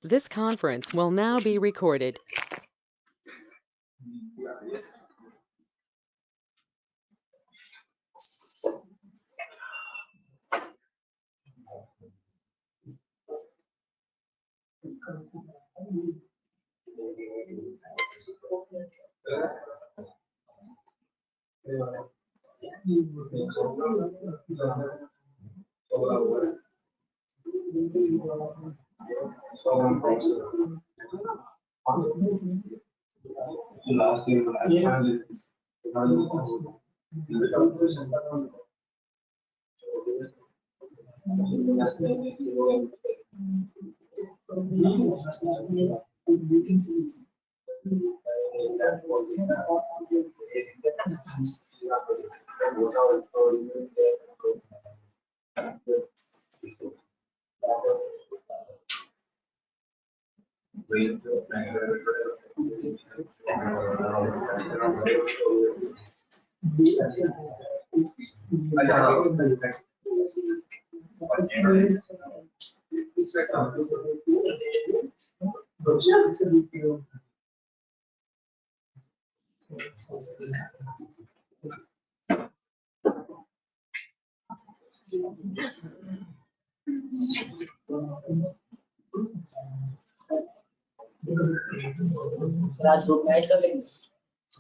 This conference will now be recorded.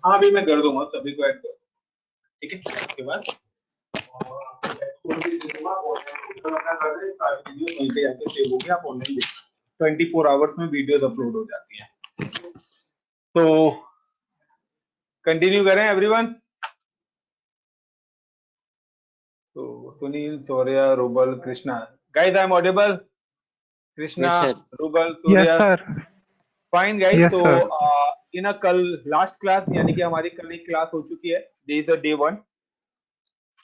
हाँ अभी मैं कर दूंगा, सभी को ऐड कर, ठीक है। उसके बाद सेव हो गया, आप ऑनलाइन देख 24 आवर्स में वीडियोस अपलोड हो जाती हैं। तो कंटिन्यू करें एवरीवन। तो Sunil, Shaurya, rouble, Krishna, guys I am audible? Krishna, rouble, Yes, Surya, sir. Fine guys. Yes, तो sir. इन कल लास्ट क्लास, यानी कि हमारी कल एक क्लास हो चुकी है,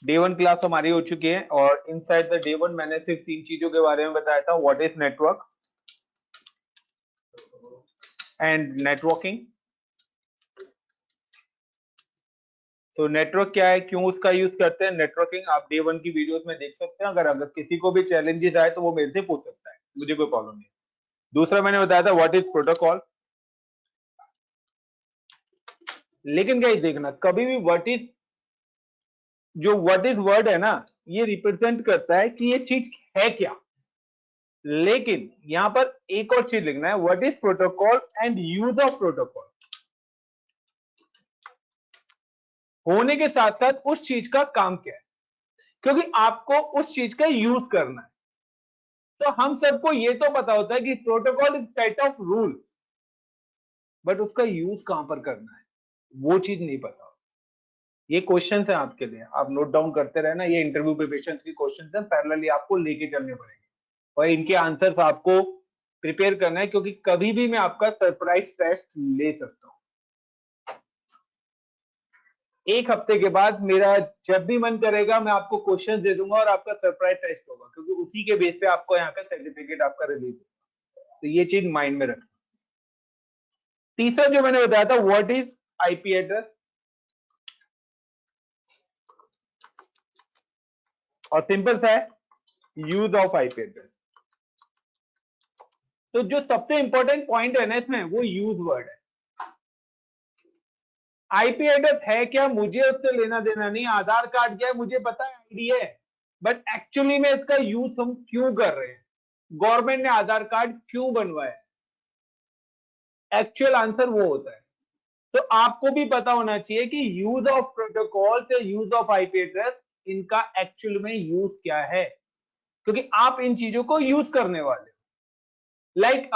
डे वन क्लास हमारी हो चुकी है। और इनसाइड द डे वन मैंने सिर्फ 3 चीजों के बारे में बताया था, what is network and networking. तो नेटवर्क क्या है, क्यों उसका यूज करते हैं, नेटवर्किंग आप डे वन की वीडियोस में देख सकते हैं। अगर किसी को भी चैलेंजेस आए तो वो मेरे से पूछ सकता है, मुझे कोई प्रॉब्लम नहीं। दूसरा मैंने बताया था व्हाट इज प्रोटोकॉल। लेकिन क्या देखना, कभी भी व्हाट इज, जो व्हाट इज वर्ड है ना, ये रिप्रेजेंट करता है कि ये चीज है क्या। लेकिन यहां पर एक और चीज लिखना है, what is protocol and use of protocol. होने के साथ साथ उस चीज का काम क्या है, क्योंकि आपको उस चीज का यूज करना है। तो हम सबको ये तो पता होता है कि protocol is set of rule, but उसका यूज कहां पर करना है वो चीज नहीं पता। ये क्वेश्चन है आपके लिए, आप नोट डाउन करते रहना। ये इंटरव्यू प्रिपरेशन के क्वेश्चन है, पैरेलली आपको लेके चलने पड़ेंगे और इनके आंसर्स आपको प्रिपेयर करना है, क्योंकि कभी भी मैं आपका सरप्राइज टेस्ट ले सकता हूं। एक हफ्ते के बाद मेरा जब भी मन करेगा मैं आपको क्वेश्चन दे दूंगा और आपका सरप्राइज टेस्ट होगा, क्योंकि उसी के बेस पे आपको यहाँ का सर्टिफिकेट आपका रिलीज होगा। तो ये चीज माइंड में रखना। तीसरा जो मैंने बताया था, व्हाट इज आईपी एड्रेस, और सिंपल सा है, यूज ऑफ आईपी एड्रेस। तो जो सबसे इंपॉर्टेंट पॉइंट है ना इसमें, वो यूज वर्ड है। आईपी एड्रेस है क्या, मुझे उससे लेना देना नहीं। आधार कार्ड क्या है मुझे पता है, आईडी है, बट एक्चुअली में इसका यूज हम क्यों कर रहे हैं, गवर्नमेंट ने आधार कार्ड क्यों बनवाया, एक्चुअल आंसर वो होता है। तो आपको भी पता होना चाहिए कि यूज ऑफ प्रोटोकॉल से यूज ऑफ आईपी एड्रेस, इनका एक्चुअल में यूज क्या है, क्योंकि आप इन चीजों को यूज करने वाले हो। Like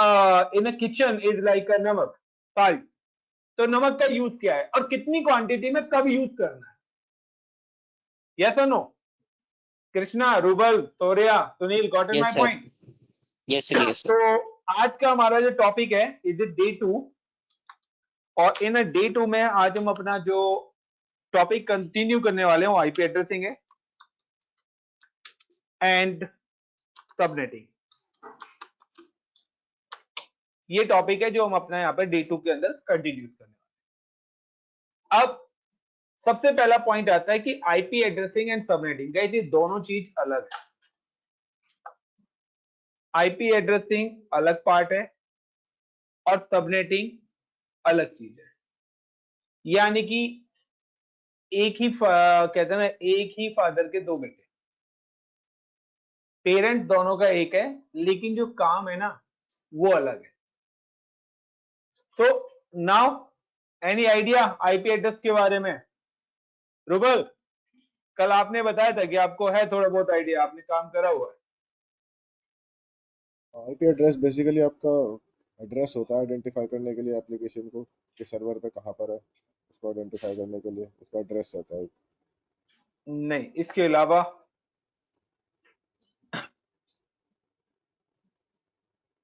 in a kitchen is like अ नमक, साल्ट। तो नमक का यूज क्या है और कितनी क्वांटिटी में कब यूज करना है, यस और no? Krishna, Rubal, Saurya, Sunil, got it my point? Yes, sir. Yes, sir. तो आज का हमारा जो टॉपिक है, इज इट डे 2। और इन डे 2 में आज हम अपना जो टॉपिक कंटिन्यू करने वाले हैं, आईपी एड्रेसिंग है एंड सबनेटिंग। ये टॉपिक है जो हम अपना यहाँ पर डे 2 के अंदर कंटिन्यू करने वाले हैं। अब सबसे पहला पॉइंट आता है कि IP addressing and subnetting, guys ये दोनों चीज अलग है। आईपी एड्रेसिंग अलग पार्ट है और सबनेटिंग अलग चीज है। यानी कि एक ही कहते हैं ना, एक ही फादर के दो बेटे, पेरेंट दोनों का एक है, लेकिन जो काम है ना वो अलग है। So now any idea IP address के बारे में? रुबल, कल आपने बताया था कि आपको है थोड़ा बहुत आइडिया, आपने काम करा हुआ है। आईपी एड्रेस बेसिकली आपका एड्रेस होता है आइडेंटिफाई करने के लिए एप्लीकेशन को कि सर्वर पे कहाँ पर है, उसको आइडेंटिफाई करने के लिए उसका एड्रेस रहता है। नहीं, इसके अलावा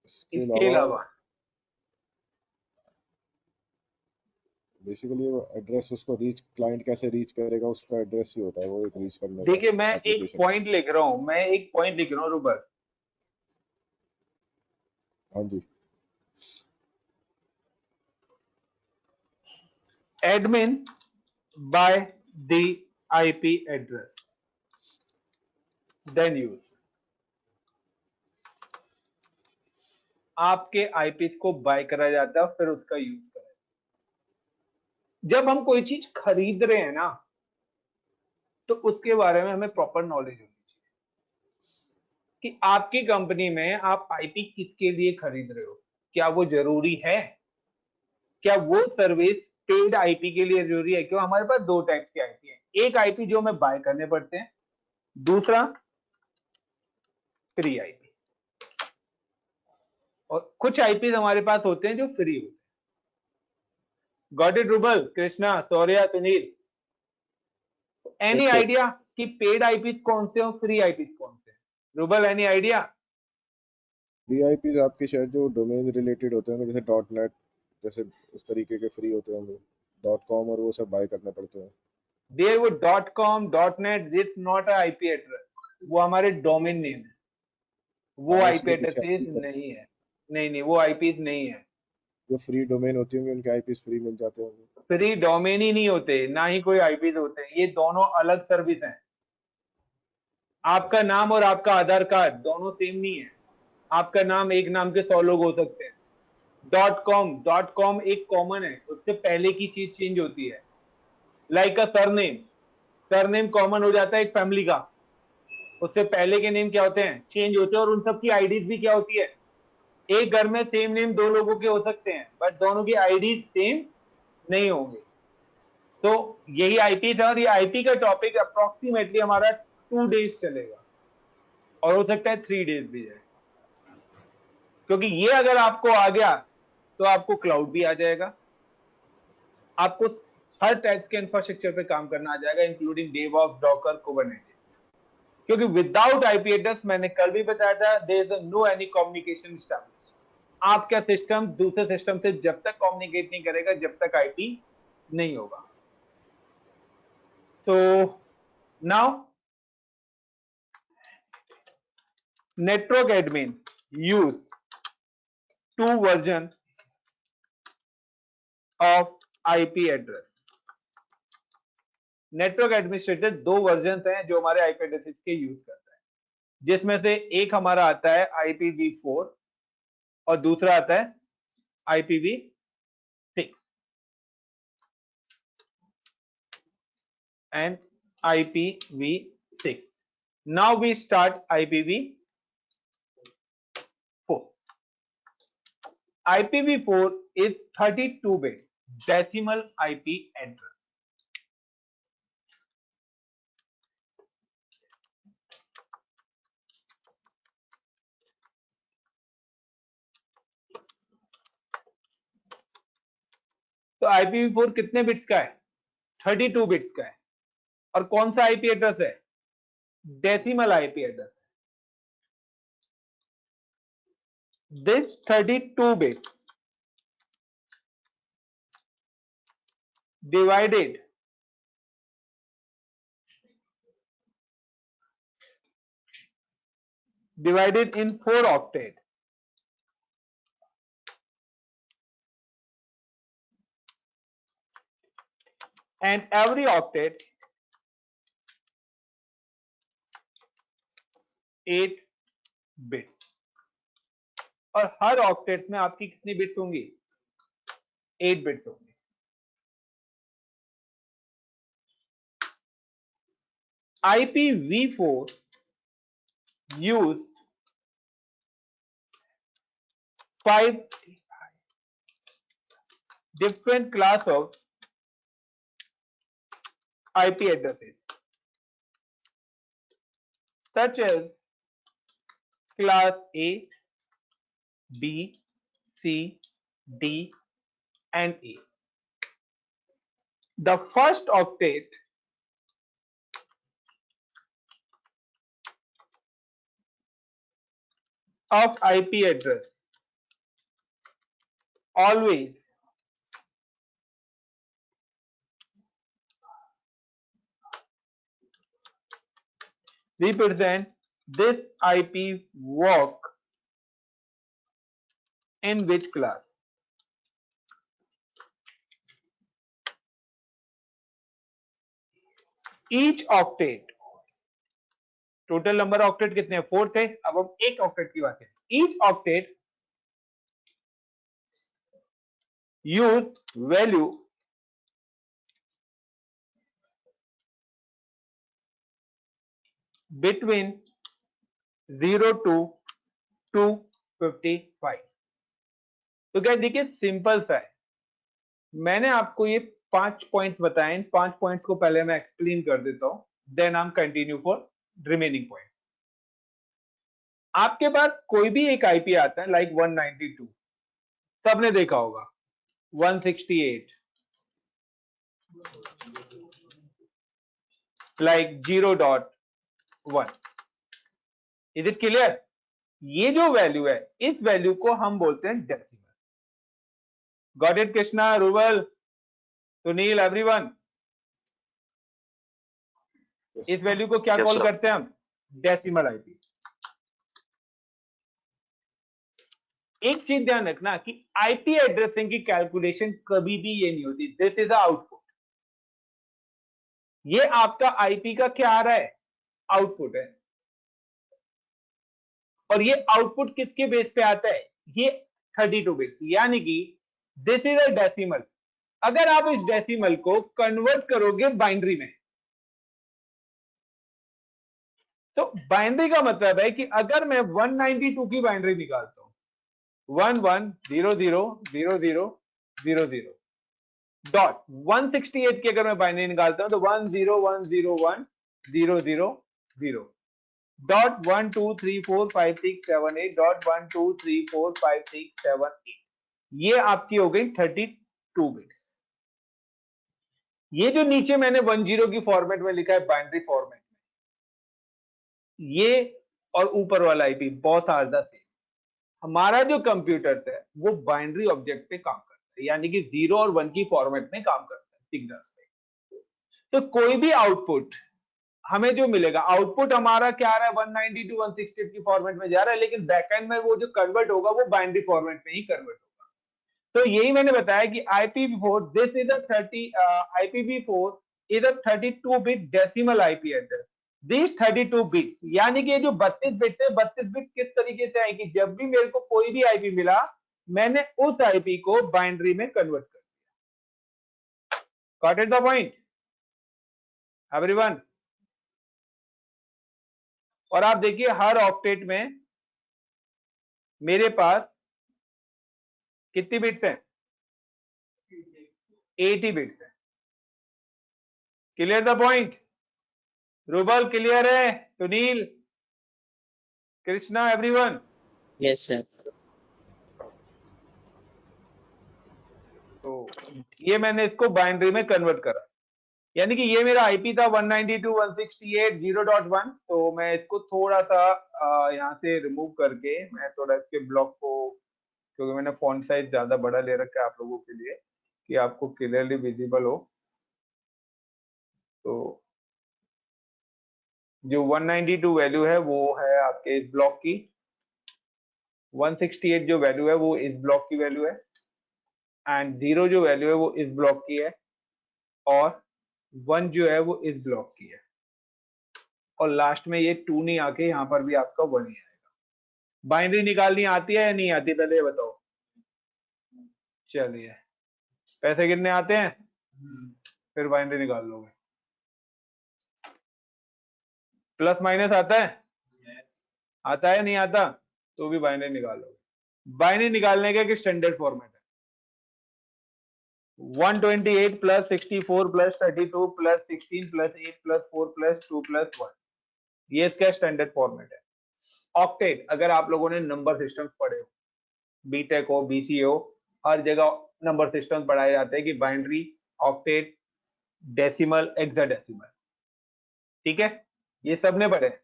इसके अलावा अलावा बेसिकली वो एड्रेस उसको रीच, क्लाइंट कैसे रीच करेगा उसका एड्रेस ही होता है वो, एक रीच करने का देखिए, मैं एक एप्लीकेशन। पॉइंट लिख रहा हूं, रुबल। हाँ जी। admin by the IP address, then use। आपके आईपी को बाय करा जाता है फिर उसका यूज करा जाता है। जब हम कोई चीज खरीद रहे हैं ना, तो उसके बारे में हमें प्रॉपर नॉलेज होनी चाहिए कि आपकी कंपनी में आप आईपी किसके लिए खरीद रहे हो। क्या वो जरूरी है? क्या वो सर्विस पेड आईपी के लिए जरूरी है? क्यों हमारे पास दो टाइप के आईपी हैं, एक आईपी जो हमें बाय करने पड़ते हैं, दूसरा फ्री आईपी। और कुछ आईपी हमारे पास होते हैं जो फ्री होते हैं। Got it rouble, Krishna, Shaurya, Sunil? Any Yes, sir. Idea कि पेड आईपी कौन से और फ्री आईपी कौन से? Rouble, any idea? वीआईपी आपके शायद जो डोमेन रिलेटेड होते हैं जैसे डॉट नेट, जैसे उस तरीके के फ्री होते होंगे, डॉट कॉम और वो सब बाय करने पड़ते हैं। देयर वो dot com dot net, this not a IP address, वो हमारे डोमेन नेम है, वो हाँ आईपी उसके पीछे एड्रेस नहीं है। नहीं नहीं, वो आईपी नहीं है। जो फ्री डोमेन होती होंगी उनके आईपीस फ्री मिल जाते होंगे। फ्री डोमेन ही नहीं होते, ना ही कोई आईपी होते हैं, ये दोनों अलग सर्विस हैं। आपका नाम और आपका आधार कार्ड दोनों सेम नहीं है। आपका नाम, एक नाम के 100 लोग हो सकते हैं। डॉट कॉम एक कॉमन है, उससे पहले की चीज चेंज होती है। लाइक अ सरनेम, सरनेम कॉमन हो जाता है एक फैमिली का, उससे पहले के नेम क्या होते हैं, चेंज होते हैं। और उन सबकी आईडीज भी क्या होती है, एक घर में सेम नेम दो लोगों के हो सकते हैं, बट दोनों की आईडीज सेम नहीं होंगे। तो यही आईपी था, और ये आईपी का टॉपिक अप्रोक्सीमेटली हमारा 2 डेज चलेगा, और हो सकता है 3 डेज भी जाए, क्योंकि ये अगर आपको आ गया तो आपको क्लाउड भी आ जाएगा, आपको हर टाइप के इंफ्रास्ट्रक्चर पे काम करना आ जाएगा, इंक्लूडिंग डेवऑप्स, डॉकर, कुबरनेटिस। क्योंकि विदाउट आईपी एड्रेस, मैंने कल भी बताया था, there is no any communication establish. आपका सिस्टम दूसरे सिस्टम से जब तक कम्युनिकेट नहीं करेगा जब तक आईपी नहीं होगा। तो now network admin use two version of IP address। Network administrator दो वर्जन हैं जो हमारे आईपी एड्रेसेस के यूज करता है, जिसमें से एक हमारा आता है IPv4 और दूसरा आता है IPv6 and IPv6। Now we start IPv4। IPv4 is 32-bit decimal IP address। तो IPv4 कितने बिट्स का है? 32 बिट्स का है। और कौन सा आईपी एड्रेस है? Decimal IP address. This 32 bits divided in 4 octet, and every octet 8 bits. और हर ऑक्टेट में आपकी कितनी बिट्स होंगी? 8 बिट्स होंगे। IPv4 use 5 different class of IP addresses such as class A, B, C, D, and E. The first octet of IP address always represent this IP walk in which class? Each octet, total number octet कितने हैं? 4 थे। अब हम एक octet की बात करें। Each octet use value between 0 to 255। तो क्या देखिए सिंपल सा है। मैंने आपको ये 5 पॉइंट्स बताए। इन 5 पॉइंट्स को पहले मैं एक्सप्लेन कर देता हूं, देन हम कंटिन्यू फॉर रिमेनिंग पॉइंट। आपके पास कोई भी एक आईपी आता है लाइक 192, सबने देखा होगा 168, लाइक 0.1। Is it clear? ये जो वैल्यू है, इस वैल्यू को हम बोलते हैं decimal. Got it Krishna, rouble, Sunil, everyone? इस वैल्यू को क्या कॉल करते हैं हम? Decimal IP. एक चीज ध्यान रखना कि आईपी एड्रेसिंग की कैलकुलेशन कभी भी ये नहीं होती दिस इज आउटपुट। ये आपका आईपी का क्या आ रहा है? आउटपुट है। और ये आउटपुट किसके बेस पे आता है? ये 32 बिट, यानी कि दिस इज अ डेसिमल। अगर आप इस डेसिमल को कन्वर्ट करोगे बाइनरी में, तो बाइनरी का मतलब है कि अगर मैं 192 की बाइनरी निकालता हूं 11000000 डॉट 168 की अगर मैं बाइनरी निकालता हूं तो 1010010000 डॉट 12345678 डॉट 12345678। ये आपकी हो गई 32 बिट्स। ये जो नीचे मैंने 10 की फॉर्मेट में लिखा है बाइनरी फॉर्मेट में, ये और ऊपर वाला आईपी बहुत आजा से हमारा जो कंप्यूटर है वो बाइनरी ऑब्जेक्ट पे काम करता है, यानी कि 0 और 1 की फॉर्मेट में काम करता है सिग्नल्स पे। तो कोई भी आउटपुट हमें जो मिलेगा, आउटपुट हमारा क्या आ रहा है? 192 168 की फॉर्मेट में जा रहा है, लेकिन बैकएंड में वो जो कन्वर्ट होगा वो बाइनरी फॉर्मेट में ही कन्वर्ट होगा। तो यही मैंने बताया कि IPv4 this is a 32 bit decimal IP address. These 32 bits, यानी कि ये जो 32 बिट्स है, 32 बिट्स किस तरीके से आएगी? जब भी मेरे को कोई भी आईपी मिला, मैंने उस आईपी को बाइनरी में कन्वर्ट कर दिया। Got it the point everyone? और आप देखिए हर ऑक्टेट में मेरे पास कितनी बिट्स हैं? 80 बिट्स हैं। Clear the point? Rubal clear है? Sunil, Krishna, everyone? Yes sir. तो ये मैंने इसको बाइनरी में कन्वर्ट करा, यानी कि ये मेरा आईपी था 192.168.0.1। तो मैं इसको थोड़ा सा यहाँ से रिमूव करके मैं थोड़ा इसके ब्लॉक को, क्योंकि मैंने फॉन्ट साइज ज्यादा बड़ा ले रखा है आप लोगों के लिए कि आपको क्लियरली विजिबल हो। तो जो 192 वैल्यू है वो है आपके इस ब्लॉक की, 168 जो वैल्यू है वो इस ब्लॉक की वैल्यू है, एंड 0 जो वैल्यू है वो इस ब्लॉक की है, और 1 जो है वो इस ब्लॉक की है, और लास्ट में ये 2 नहीं आके यहाँ पर भी आपका 1 ही आएगा। बाइनरी निकालनी आती है या नहीं आती? पहले बताओ। चलिए पैसे कितने आते हैं, फिर बाइनरी निकाल लोगे। प्लस माइनस आता है, आता है नहीं आता, तो भी बाइनरी निकाल लोगे। बाइनरी निकालने का एक स्टैंडर्ड फॉर्मेट है, 128 plus 64 plus 32 plus 16 plus 8 plus 4 plus 2 plus 1, ये इसका स्टैंडर्ड फॉर्मेट है। ऑक्टेट, अगर आप लोगों ने नंबर सिस्टम पढ़े हो, बीटेक हो, बीसीए हो, हर जगह नंबर सिस्टम पढ़ाए जाते हैं कि बाइनरी, ऑक्टेट, डेसिमल, हेक्साडेसिमल, ठीक है, ये सब ने पढ़े।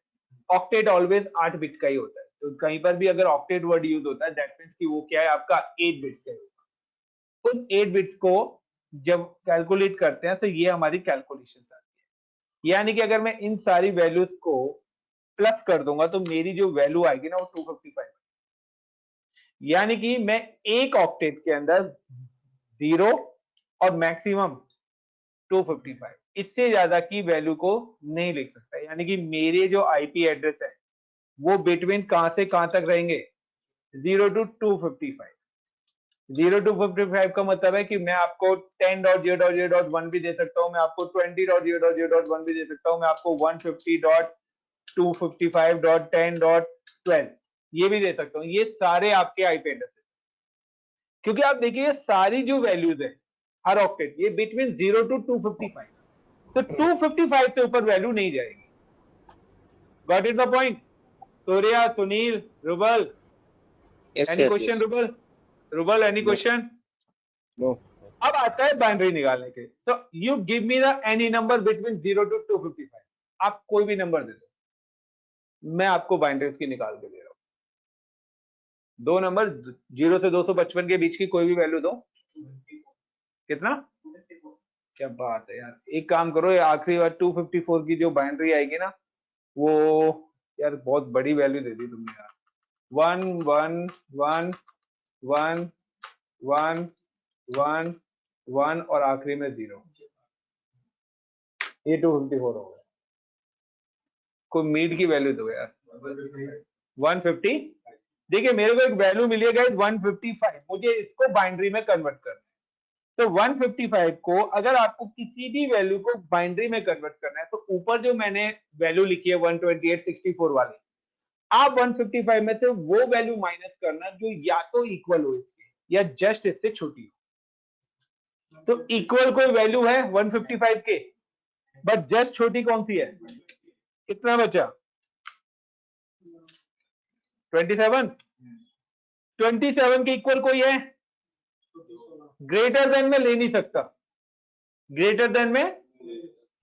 ऑक्टेट ऑलवेज 8 बिट का ही होता है, तो कहीं पर भी अगर ऑक्टेट वर्ड यूज होता है दैट मींस कि वो क्या है, आपका 8 बिट्स का होगा। उन 8 बिट्स को जब कैलकुलेट करते हैं तो ये हमारी कैलकुलेशन आती है, यानी कि अगर मैं इन सारी वैल्यूज को प्लस कर दूंगा तो मेरी जो वैल्यू आएगी ना वो 255, यानी कि मैं एक ऑक्टेट के अंदर 0 और मैक्सिमम 255, इससे ज्यादा की वैल्यू को नहीं लिख सकता। यानी कि मेरे जो आईपी एड्रेस है वो बिटवीन कहां से कहां तक रहेंगे, 0 to 255। 0 to 55 का मतलब है कि मैं आपको 10.0.0.1 भी दे सकता हूं, मैं आपको 20.0.0.1 भी दे सकता हूं, मैं आपको 150.255.10.12 ये भी दे सकता हूं। ये सारे आपके आईपी एड्रेस है, क्योंकि आप देखिए सारी जो वैल्यूज है हर ऑक्टेट ये बिटवीन 0 to 255, तो 255 से ऊपर वैल्यू नहीं जाएगी। Got it the point? Surya, Sunil, Rubal, any question? Rubal any question? No. अब आता है बाइनरी निकालने के, तो you give me the any number between 0 to 255, आप कोई भी नंबर दे दो, मैं आपको बाइनरीज की निकाल के दे रहा हूं। दो नंबर 0 से 255 के बीच की कोई भी वैल्यू दो। कितना? क्या बात है यार, एक काम करो, ये आखिरी बार 254 की जो बाइनरी आएगी ना वो, यार बहुत बड़ी वैल्यू दे दी तुमने यार, 1 1 1 1 1 1 1 और आखिरी में 0, ये 254 हो गया। कोई मीड की वैल्यू दो यार, 150। देखिए मेरे को एक वैल्यू मिली है 155, मुझे इसको बाइनरी में कन्वर्ट करना है। तो 155 को अगर आपको किसी भी वैल्यू को बाइनरी में कन्वर्ट करना है तो ऊपर जो मैंने वैल्यू लिखी है 12864 वाली, आप 155 में से वो वैल्यू माइनस करना जो या तो इक्वल हो इसके या जस्ट इससे छोटी हो। तो इक्वल कोई वैल्यू है 155 के, बट जस्ट छोटी कौन सी है? कितना बचा? 27। 27 के इक्वल कोई है? ग्रेटर देन में ले नहीं सकता, ग्रेटर देन में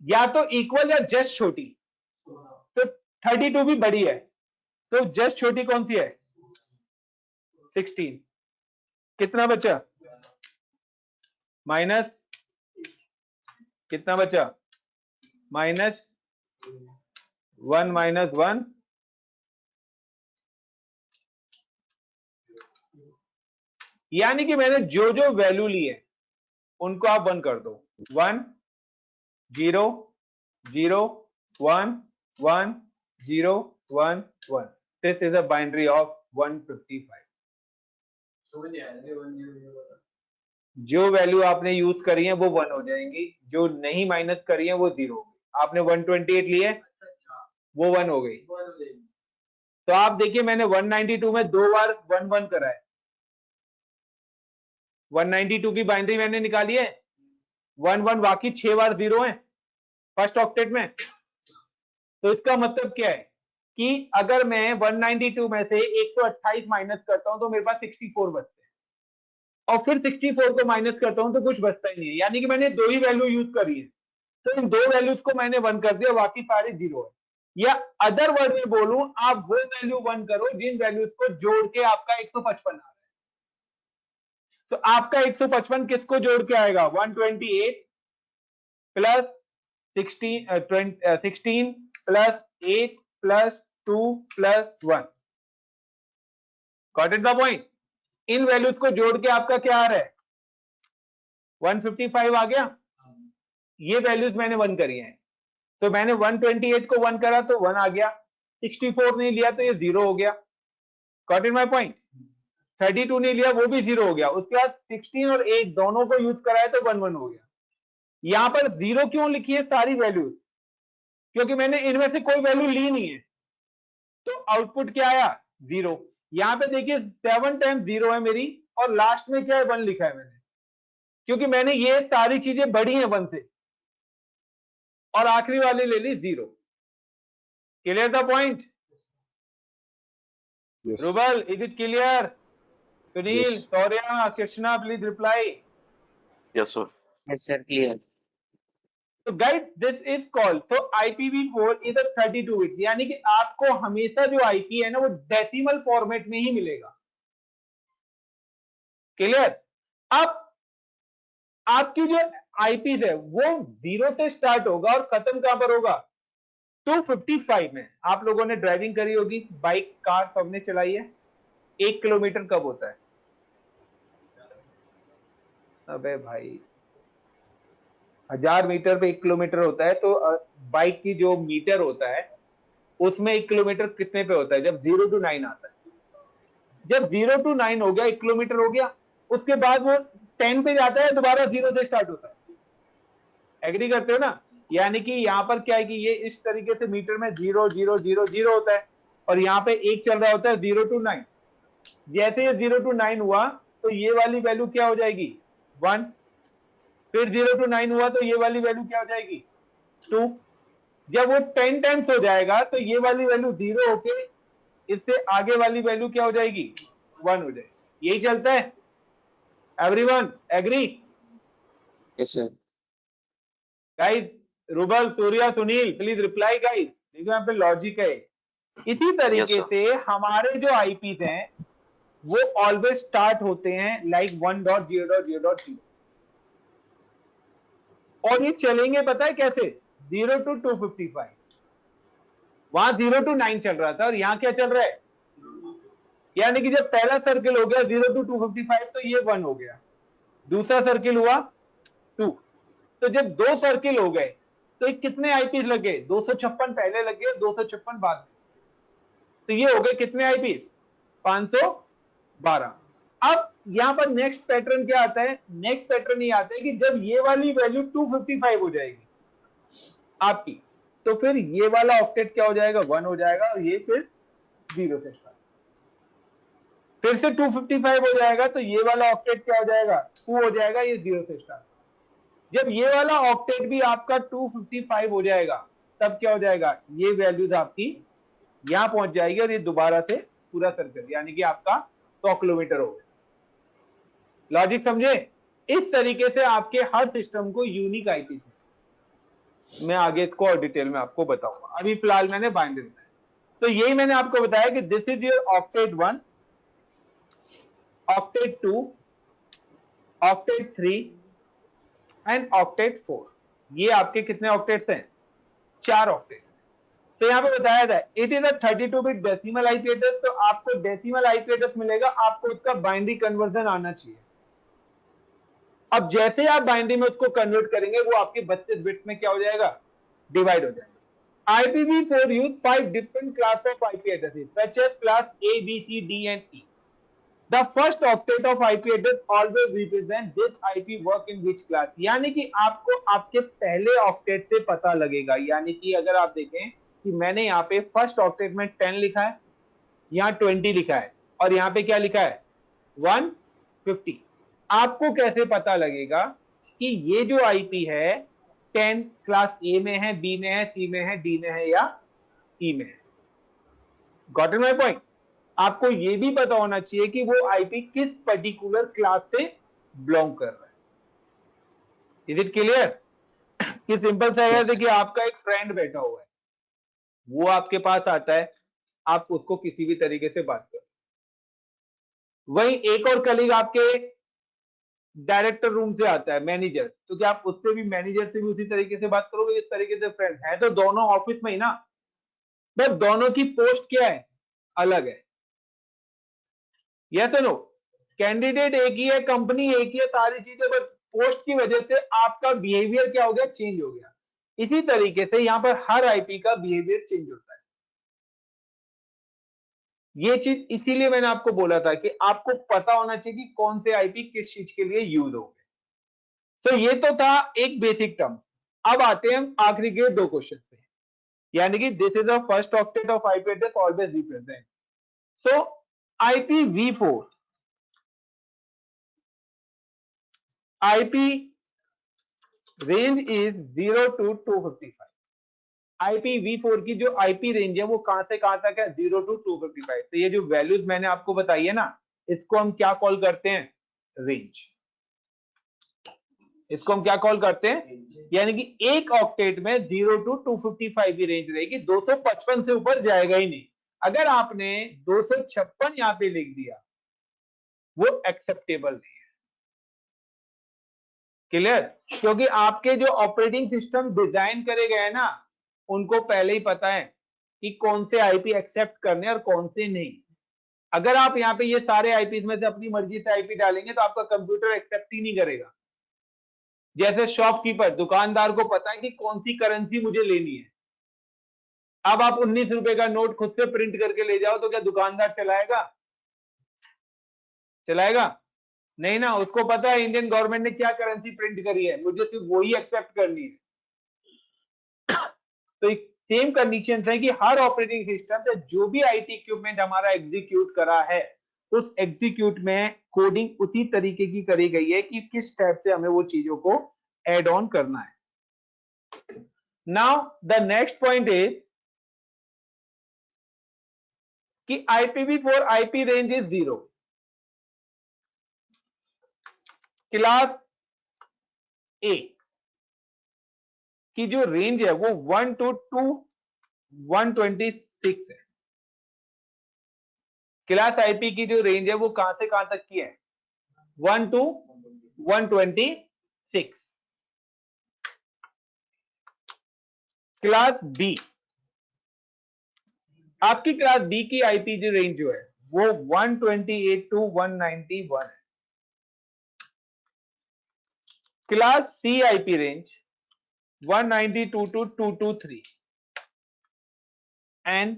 या तो इक्वल या जस्ट छोटी, तो 32 भी बड़ी है, तो जस्ट छोटी कौन सी है? 16। कितना बचा? माइनस कितना बचा? -1 -1, यानी कि मैंने जो जो वैल्यू ली है उनको आप 1 कर दो। 1 0 0 1 1 0 1 1, this is a binary of 155। जो वैल्यू आपने यूज करी है वो 1 हो जाएंगी, जो नहीं माइनस करी है वो 0 होगी। आपने 128 लिए, वो 1 हो गई। तो आप देखिए मैंने 192 में 2 बार 1 1 करा है, 192 की बाइनरी मैंने निकाली है, 1 1 बाकी 6 बार 0 है फर्स्ट ऑक्टेट में। तो इसका मतलब क्या है कि अगर मैं 192 में से 128 माइनस करता हूं तो मेरे पास 64 बचते हैं, और फिर 64 को माइनस करता हूं तो कुछ बचता ही नहीं है, यानी कि मैंने 2 ही वैल्यू यूज करी है। तो इन 2 वैल्यूज को मैंने 1 कर दिया, बाकी सारे 0 है। या अदर वर्ड में बोलूं, आप वो वैल्यू 1 करो जिन वैल्यूज को जोड़ के आपका 155 आ रहा है। तो आपका 155 किसको जोड़ के आएगा? 128 plus 16 plus 8 plus 2 plus 1। Got it the point? In values को जोड़ के आपका क्या आ रहा है? 155 आ गया। ये वैल्यूज मैंने 1 करी हैं, तो मैंने 128 को 1 करा तो 1 आ गया, 64 नहीं लिया तो ये 0 हो गया। Got it my point? 32 नहीं लिया, वो भी 0 हो गया। उसके बाद 16 और 8 दोनों को यूज कराया तो 1 1 हो गया। यहां पर 0 क्यों लिखी है सारी वैल्यूज? क्योंकि मैंने इनमें से कोई वैल्यू ली नहीं है, तो आउटपुट क्या आया? 0। यहां पे देखिए 7 टाइम्स 0 है मेरी, और लास्ट में क्या है? 1 लिखा है मैंने, क्योंकि मैंने ये सारी चीजें बढ़ी हैं 1 से, और आखिरी वाली ले ली 0। Clear the point? Yes. Rouble, is it clear? Sunil, Yes. Shaurya, Krishna, please reply. Yes, sir. Yes, sir. Clear. तो गाइड दिस इज कॉल्ड, तो IPv4 इज अ 32 बिट, यानी कि आपको हमेशा जो आईपी है ना वो डेसिमल फॉर्मेट में ही मिलेगा। क्लियर? अब आपकी जो आईपी है वो 0 से स्टार्ट होगा और खत्म कहां पर होगा? 255 में। आप लोगों ने ड्राइविंग करी होगी, बाइक कार सबने चलाई है। 1 किलोमीटर कब होता है? अबे भाई, 1000 मीटर पे 1 किलोमीटर होता है, तो बाइक की जो मीटर होता है उसमें 1 किलोमीटर कितने पे होता है? जब 0 to 9 आता है। जब 0 to 9 हो गया, 1 किलोमीटर हो गया, उसके बाद वो 10 पे जाता है, दोबारा 0 से स्टार्ट होता है। एग्री करते हो ना? यानी कि यहां पर क्या है कि ये इस तरीके से मीटर में 0 0 0 0 होता है, और यहां पे 1 चल रहा होता है 0 to 9। जैसे ये 0 to 9 हुआ तो ये वाली वैल्यू क्या हो जाएगी? 1। फिर 0 to 9 हुआ तो ये वाली वैल्यू क्या हो जाएगी? 2। जब वो 10 टाइम्स हो जाएगा तो ये वाली वैल्यू 0 होके इससे आगे वाली वैल्यू क्या हो जाएगी? 1 हो जाएगी। यही चलता है। Everyone agree? Yes, sir. Guys, Rubal, Surya, Sunil, please reply guys. देखो यहाँ पे लॉजिक है। इसी तरीके Yes, sir. से हमारे जो आईपीज हैं वो ऑलवेज स्टार्ट होते हैं लाइक 1.0.0.0, और ये चलेंगे पता है कैसे? 0 to 255। वहां 0 to 9 चल रहा था और यहां क्या चल रहा है? यानी कि जब पहला सर्किल हो गया 0 to 255 तो ये 1 हो गया, दूसरा सर्किल हुआ 2। तो जब 2 सर्किल हो गए तो ये कितने आईपीज लगे? 256 पहले लगे, 256 बाद में। तो ये हो गए कितने आईपीज? 512। अब यहां पर नेक्स्ट पैटर्न क्या आता है? नेक्स्ट पैटर्न ये आता है कि जब ये वाली वैल्यू 255 हो जाएगी आपकी, तो फिर ये वाला ऑक्टेट क्या हो जाएगा? 1 हो जाएगा, और ये फिर 0 से स्टार्ट। फिर से 255 हो जाएगा तो ये वाला ऑक्टेट क्या हो जाएगा? 2 हो जाएगा, ये 0 से स्टार्ट। जब ये वाला ऑक्टेट भी आपका 255 हो जाएगा तब क्या हो जाएगा? ये वैल्यूज आपकी यहां पहुंच जाएगी, और ये दोबारा से पूरा सर्कल, यानी कि आपका 100 किलोमीटर हो गया। लॉजिक समझे? इस तरीके से आपके हर सिस्टम को यूनिक आईपी, मैं आगे इसको और डिटेल में आपको बताऊंगा। अभी फिलहाल मैंने बाइनरी बनाया, तो यही मैंने आपको बताया कि this is your octet 1, octet 2, octet 3 and octet 4। ये आपके कितने ऑक्टेट्स हैं? 4 ऑक्टेट। तो यहां पे बताया था it is a 32 bit decimal IP address. तो आपको डेसिमल आईपी एड्रेस मिलेगा, आपको उसका बाइनरी कन्वर्जन आना चाहिए। अब जैसे आप बाइनरी में उसको कन्वर्ट करेंगे वो आपके 32 बिट्स में क्या हो जाएगा? डिवाइड हो जाएगा। IPv4 use 5 different class of IP addresses such as class A, B, C, D and E. The first octet of IP address always represent this IP work in which class. यानी कि आपको आपके पहले octet से पता लगेगा। यानी कि अगर आप देखें कि मैंने यहाँ पे फर्स्ट ऑक्टेट में 10 लिखा है, यहाँ 20 लिखा है, और यहाँ पे क्या लिखा है? 150। आपको कैसे पता लगेगा कि ये जो आईपी है 10 क्लास ए में है, बी में है, सी में है, डी में है या ई में है? Got it my point? आपको ये भी पता होना चाहिए कि वो आईपी किस पर्टिकुलर क्लास से बिलोंग कर रहा है। Is it clear? कि सिंपल सा है, देखिए आपका एक फ्रेंड बैठा हुआ है, वो आपके पास आता है, आप उसको किसी भी तरीके से बात करो। वहीं एक और कलीग आपके डायरेक्टर रूम से आता है, मैनेजर, तो क्या आप उससे भी, मैनेजर से भी उसी तरीके से बात करोगे? इस तरीके से फ्रेंड है तो दोनों ऑफिस में ही ना, बस दोनों की पोस्ट क्या है? अलग है। Yes no? कैंडिडेट एक ही है, कंपनी एक ही है, सारी चीजें, बस पोस्ट की वजह से आपका बिहेवियर क्या हो गया? चेंज हो गया। इसी तरीके से यहां पर हर आईपी का बिहेवियर चेंज होता है। ये चीज इसीलिए मैंने आपको बोला था कि आपको पता होना चाहिए कि कौन से आईपी किस चीज के लिए यूज होंगे। तो ये तो था एक बेसिक टर्म। अब आते हैं हम आखिरी के दो क्वेश्चन पे, यानी कि this is the first octet of IP address always represent. So IPv4, IP range is 0 to 255। IPv4 की जो IP रेंज है वो कहां से कहां तक है? 0 to 255। तो ये जो वैल्यूज मैंने आपको बताई है ना, इसको हम क्या कॉल करते हैं? रेंज। इसको हम क्या कॉल करते हैं? यानी कि एक ऑक्टेट में 0 to 255 की रेंज रहेगी, 255 से ऊपर जाएगा ही नहीं। अगर आपने 256 यहां पे लिख दिया, वो एक्सेप्टेबल नहीं है। क्लियर? क्योंकि आपके जो ऑपरेटिंग सिस्टम डिजाइन करे गए हैं ना, उनको पहले ही पता है कि कौन से आईपी एक्सेप्ट करने और कौन से नहीं। अगर आप यहाँ पे ये सारे आईपी में से अपनी मर्जी से आईपी डालेंगे तो आपका कंप्यूटर एक्सेप्ट ही नहीं करेगा। जैसे शॉपकीपर, दुकानदार को पता है कि कौन सी करेंसी मुझे लेनी है। अब आप 19 रुपए का नोट खुद से प्रिंट करके ले जाओ तो क्या दुकानदार चलाएगा? चलाएगा नहीं ना। उसको पता है इंडियन गवर्नमेंट ने क्या करेंसी प्रिंट करी है, मुझे सिर्फ वही एक्सेप्ट करनी है। तो सेम कंडीशन है कि हर ऑपरेटिंग सिस्टम से जो भी आईटी इक्विपमेंट हमारा एग्जीक्यूट करा है, उस एग्जीक्यूट में कोडिंग उसी तरीके की करी गई है कि किस टाइप से हमें वो चीजों को एड ऑन करना है। Now the next point is कि IPv4 IP range is 0। Class ए की जो रेंज है वो 1 to 126 है। क्लास आईपी की जो रेंज है वो कहां से कहां तक की है? 1 to 126। क्लास बी, आपकी क्लास बी की आईपी जो रेंज जो है वो 128 to 191 है। Class C IP range 192 to 223 and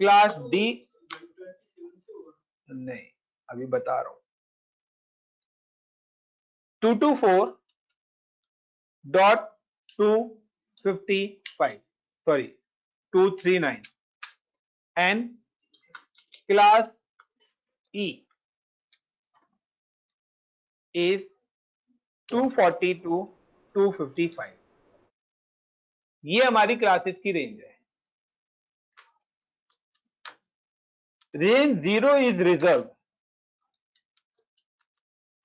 class D, नहीं अभी बता रहा हूं, 224.255, sorry 239 and class E is 240 to 255। ये हमारी क्लासेस की रेंज है। Range 0 is reserve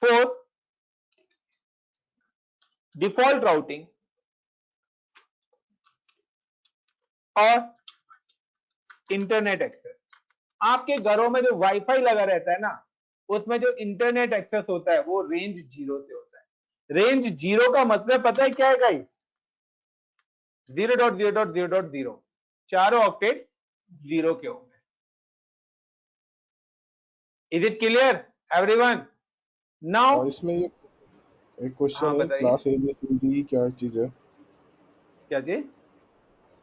for default routing और इंटरनेट एक्सेस। आपके घरों में जो वाईफाई लगा रहता है ना, उसमें जो इंटरनेट एक्सेस होता है वो रेंज 0 से होता है। रेंज 0 का मतलब पता है क्या है गाइस? 0.0.0.0, चारों ऑक्टेट 0 के होंगे। Is it clear everyone? Now और इसमें ये एक क्वेश्चन हाँ, है, बताइए। क्लास ABCD क्या चीज है? क्या जी?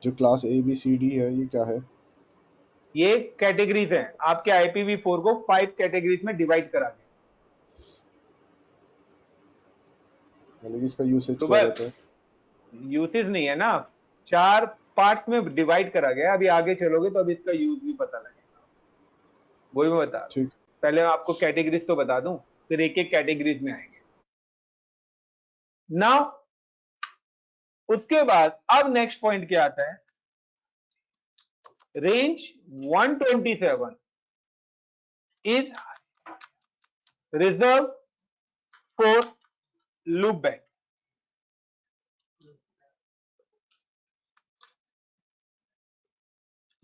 जो क्लास ABCD है ये क्या है? ये कैटेगरीज हैं। आपके IPv4 को 5 कैटेगरीज में डिवाइड करा गया। यानी कि इसका यूसेज तो क्या बस रहता है? यूसेज नहीं है ना, 4 पार्ट्स में डिवाइड करा गया। अभी आगे चलोगे तो अभी इसका यूज भी पता लगेगा, वही मैं बता रहा हूं। ठीक। पहले मैं आपको कैटेगरीज तो बता दूं, फिर एक एक कैटेगरीज में आएंगे। नाउ उसके बाद अब नेक्स्ट पॉइंट क्या आता है? Range 127 is reserve for loopback.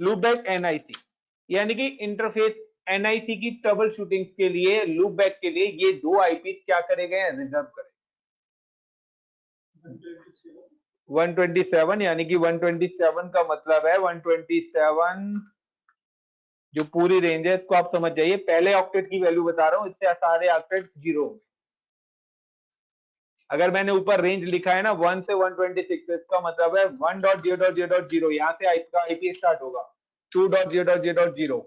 Loopback NIC, यानी कि इंटरफेस NIC की ट्रबल शूटिंग के लिए, लूपबैक के लिए ये दो आईपी क्या करे गए हैं? रिजर्व करे। 127 यानी कि 127 का मतलब है 127 जो पूरी रेंज है, इसको आप समझ जाइए। पहले ऑक्टेट की वैल्यू बता रहा हूं, इससे सारे ऑक्टेट 0। अगर मैंने ऊपर रेंज लिखा है ना 1 से 126, इसका मतलब है 1.0.0.0 यहां से आपका आईपी स्टार्ट होगा, 2.0.0.0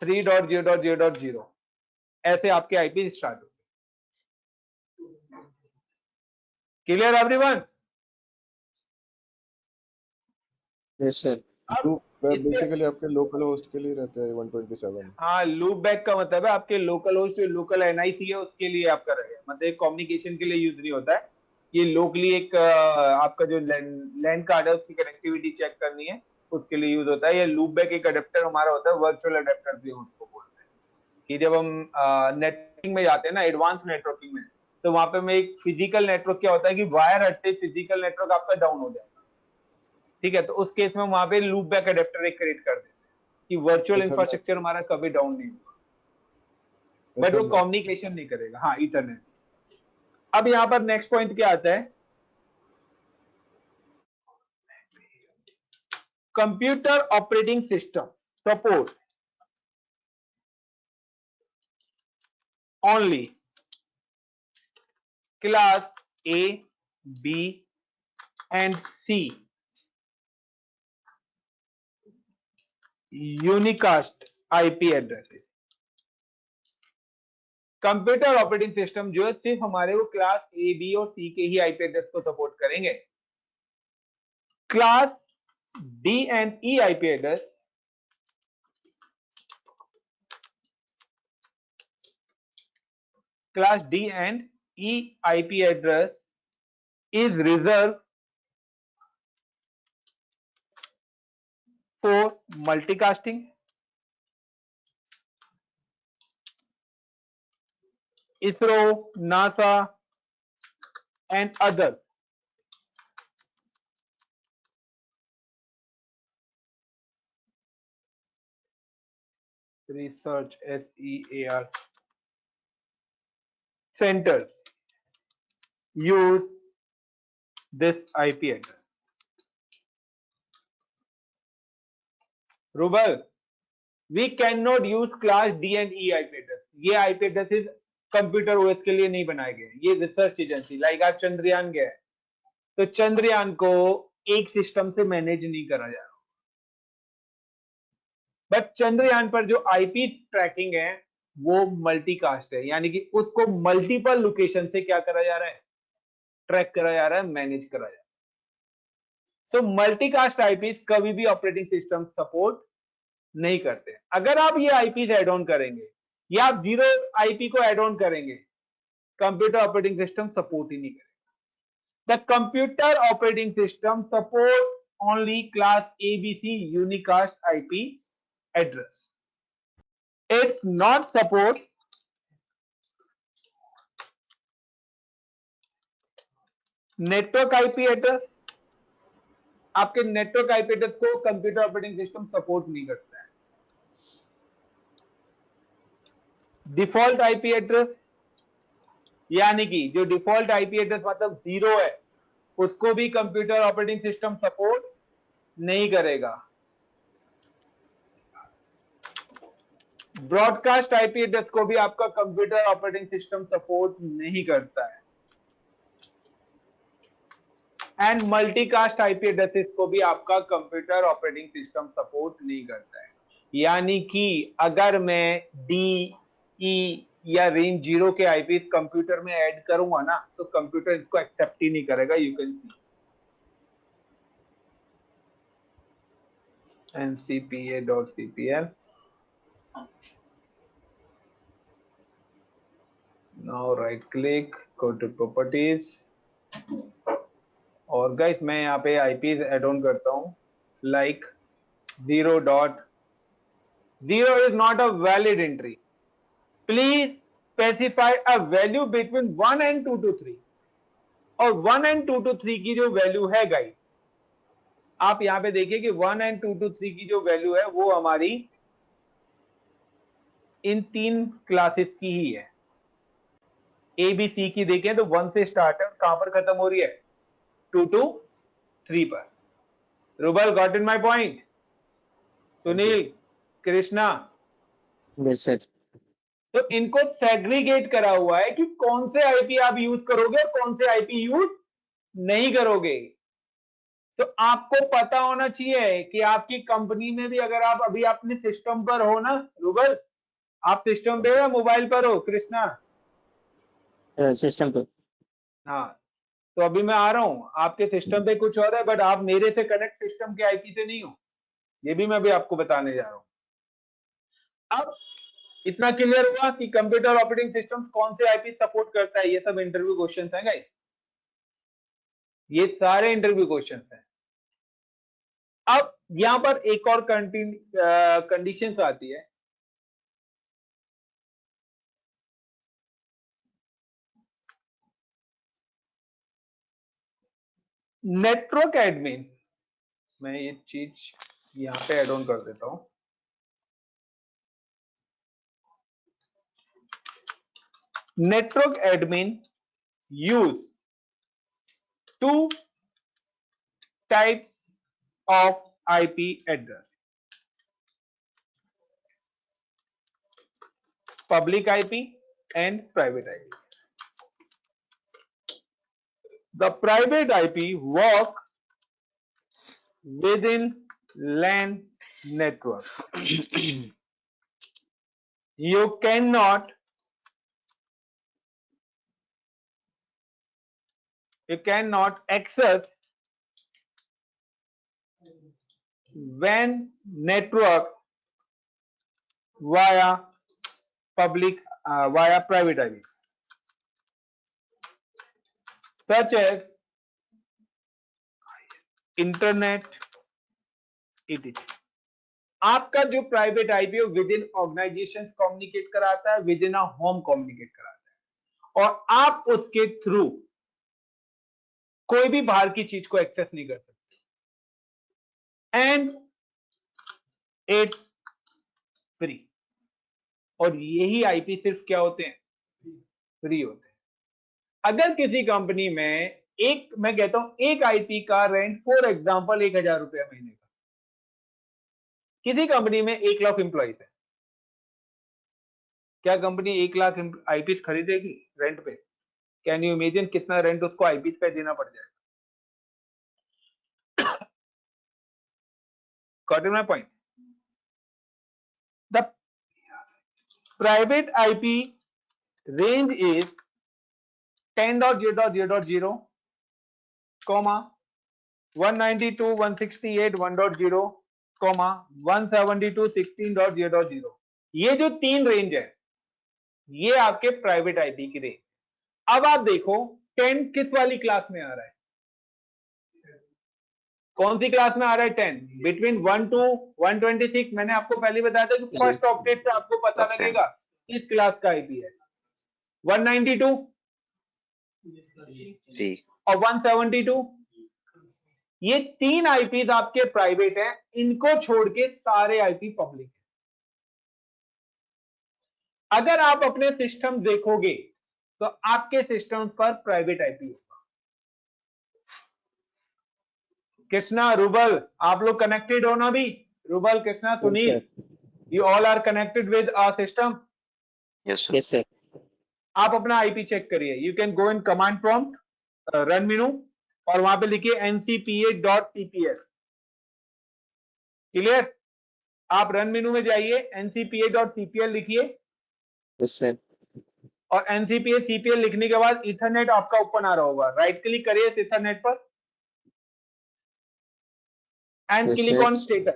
3.0.0.0 ऐसे आपके आईपी स्टार्ट हो। Clear everyone? Yes, sir. अब इससे बेसिकली आपके लोकल होस्ट के लिए रहता है 127। हाँ, लूप बैक का मतलब है आपके लोकल होस्ट जो लोकल एनआईसी है उसके लिए आपका रहेगा, मतलब कम्युनिकेशन के लिए यूज नहीं होता है ये। लोकली एक आपका जो लैंड कार्ड है उसकी कनेक्टिविटी चेक करनी है उसके लिए यूज होता है। ये लूप बैक एक अडेप्टर हमारा होता है, वर्चुअल अडेप्टर भी हम उसको बोलते हैं, कि जब हम नेटवर्किंग में जाते हैं ना, एडवांस नेटवर्किंग में, तो वहां पे में एक फिजिकल नेटवर्क क्या होता है कि वायर हटते फिजिकल नेटवर्क आपका डाउन हो जाएगा, ठीक है। तो उस केस में वहां पे लूप बैक अडेप्टर एक क्रिएट कर देते हैं कि वर्चुअल इंफ्रास्ट्रक्चर हमारा कभी डाउन नहीं होगा, बट वो कम्युनिकेशन नहीं करेगा। हाँ, इथरनेट। अब यहां पर नेक्स्ट पॉइंट क्या आता है, computer operating system support only class A, B and C unicast IP addresses. Computer operating system जो है सिर्फ हमारे वो क्लास A, B और C के ही आईपी एड्रेस को सपोर्ट करेंगे। Class D and E IP address class D and E IP address is reserved for multicasting, ISRO, NASA and others. Research SEAR centers use this IP address. Rubal, we cannot use class D and E IP address. ये IP addresses computer OS के लिए नहीं बनाए गए, ये research agency, like आप चंद्रयान गए तो चंद्रयान को एक सिस्टम से मैनेज नहीं करा जा रहा, बट चंद्रयान पर जो आईपी ट्रैकिंग है वो मल्टीकास्ट है, यानी कि उसको मल्टीपल लोकेशन से क्या करा जा रहा है, ट्रैक करा जा रहा है, मैनेज करा जा रहा है। सो मल्टीकास्ट आईपीस कभी भी ऑपरेटिंग सिस्टम सपोर्ट नहीं करते। अगर आप ये आईपीस एड ऑन करेंगे या आप 0 आईपी को एड ऑन करेंगे, कंप्यूटर ऑपरेटिंग सिस्टम सपोर्ट ही नहीं करेगा। The computer operating system support only class ABC unicast IP address. It's not support network IP address. आपके नेटवर्क आईपी एड्रेस को कंप्यूटर ऑपरेटिंग सिस्टम सपोर्ट नहीं करता है। Default IP address, यानी कि जो डिफॉल्ट आईपी एड्रेस मतलब 0 है, उसको भी कंप्यूटर ऑपरेटिंग सिस्टम सपोर्ट नहीं करेगा। ब्रॉडकास्ट आईपी एड्रेस को भी आपका कंप्यूटर ऑपरेटिंग सिस्टम सपोर्ट नहीं करता है, एंड मल्टीकास्ट आईपी एड्रेसेस को भी आपका कंप्यूटर ऑपरेटिंग सिस्टम सपोर्ट नहीं करता है। यानी कि अगर मैं डी, ई या रेंज 0 के आईपी कंप्यूटर में ऐड करूंगा ना, तो कंप्यूटर इसको एक्सेप्ट ही नहीं करेगा। You can see ncpa.cpl। Now right click, go to properties, और गाइस मैं यहाँ पे आईपीज एड ऑन करता हूँ, like 0.0 is not a valid entry. Please specify a value between 1 and 2 to 3। और 1 and 2 to 3 की जो वैल्यू है गाइस, आप यहाँ पे देखिए कि 1 and 2 to 3 की जो वैल्यू है वो हमारी इन 3 क्लासेस की ही है। ए बी सी की देखें तो 1 से स्टार्ट है और कहां पर खत्म हो रही है, 2 to 3 पर। Rouble, got in my point? Sunil, Krishna, Yes, sir. तो इनको सेग्रीगेट करा हुआ है कि कौन से आईपी आप यूज करोगे और कौन से आईपी यूज नहीं करोगे। तो आपको पता होना चाहिए कि आपकी कंपनी में भी, अगर आप अभी अपने सिस्टम पर हो ना रूबल, आप सिस्टम पे या मोबाइल पर हो कृष्णा? सिस्टम पे। हाँ, तो अभी मैं आ रहा हूँ, आपके सिस्टम पे कुछ और है, बट आप मेरे से कनेक्ट सिस्टम के आईपी से नहीं हो, ये भी मैं अभी आपको बताने जा रहा हूँ। अब इतना क्लियर हुआ कि कंप्यूटर ऑपरेटिंग सिस्टम कौन से आईपी सपोर्ट करता है। ये सब इंटरव्यू क्वेश्चंस हैं गाइस, ये सारे इंटरव्यू क्वेश्चंस हैं। अब यहां पर एक और कंडीशन आती है, नेटवर्क एडमिन। मैं ये चीज यहां पे ऐड ऑन कर देता हूं। Network admin use two types of IP address: public IP and private IP. The private IP work within LAN network. You cannot access WAN network via private IP, such as internet etc. आपका जो private IP within organisation communicate कराता है, within a home communicate कराता है, और आप उसके through कोई भी बाहर की चीज को एक्सेस नहीं कर सकते, एंड इट्स फ्री। और यही आईपी सिर्फ क्या होते हैं? फ्री होते हैं। अगर किसी कंपनी में मैं कहता हूं एक आईपी का रेंट फॉर एग्जांपल 1,000 रुपया महीने का, किसी कंपनी में 1 लाख एम्प्लॉइज है, क्या कंपनी 1 लाख आईपीस खरीदेगी रेंट पे? कैन यू इमेजिन कितना रेंट उसको आईपीस पे देना पड़ जाएगा? Got my point? The private IP range is 10.0.0.0, 192.168.1.0, 172.16.0.0। ये जो 3 रेंज है, ये आपके प्राइवेट आईपी की रेंज। अब आप देखो 10 किस वाली क्लास में आ रहा है? कौन सी क्लास में आ रहा है 10? Between 1 to 126। मैंने आपको पहले बताया था कि फर्स्ट ऑक्टेट से आपको पता लगेगा किस क्लास का आईपी है। 192 जी और 172, ये 3 आईपीज आपके प्राइवेट हैं, इनको छोड़ के सारे आईपी पब्लिक है। अगर आप अपने सिस्टम देखोगे तो आपके सिस्टम पर प्राइवेट आईपी होगा। कृष्णा, रूबल, आप लोग कनेक्टेड हो ना? भी Rubal, Krishna, Sunil, you all are connected with our system? Yes sir yes sir. आप अपना आईपी चेक करिए। You can go in command prompt, run menu, और वहां पे लिखिए ncpa.cps। क्लियर? आप रन मेनू में जाइए, ncpa.cpl लिखिए, यस सर। और ncpa cpl लिखने के बाद इथरनेट आपका ओपन आ रहा होगा। राइट क्लिक करिए इस इथरनेट पर and Yes, click sir. On status,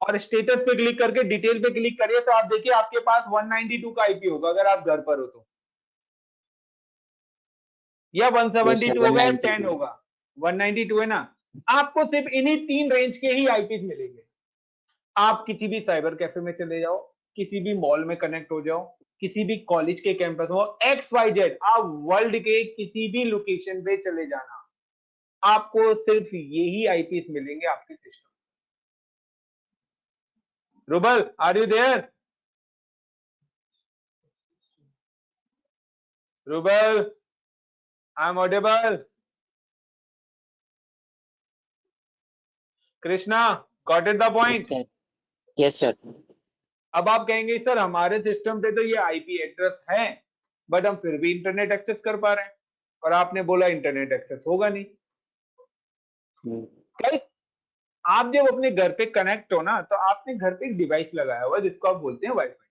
और स्टेटस पे क्लिक करके डिटेल पे क्लिक करिए, तो आप देखिए आपके पास 192 का आईपी होगा अगर आप घर पर हो तो, या 172 होगा या 10 होगा। 192 है ना? आपको सिर्फ इन्हीं 3 रेंज के ही आईपीस मिलेंगे। आप किसी भी साइबर कैफे में चले जाओ, किसी भी मॉल में कनेक्ट हो जाओ, किसी भी कॉलेज के कैंपस हो, XYZ, आप वर्ल्ड के किसी भी लोकेशन पे चले जाना, आपको सिर्फ यही आईपीस मिलेंगे आपके system. Rubal, are you there? Rubal, I am audible? Krishna, got it the point? Yes sir. अब आप कहेंगे सर हमारे सिस्टम पे तो ये आईपी एड्रेस है, बट हम फिर भी इंटरनेट एक्सेस कर पा रहे हैं, और आपने बोला इंटरनेट एक्सेस होगा नहीं। राइट। आप जब अपने घर पे कनेक्ट हो ना, तो आपने घर पे एक डिवाइस लगाया हुआ है जिसको आप बोलते हैं वाईफाई।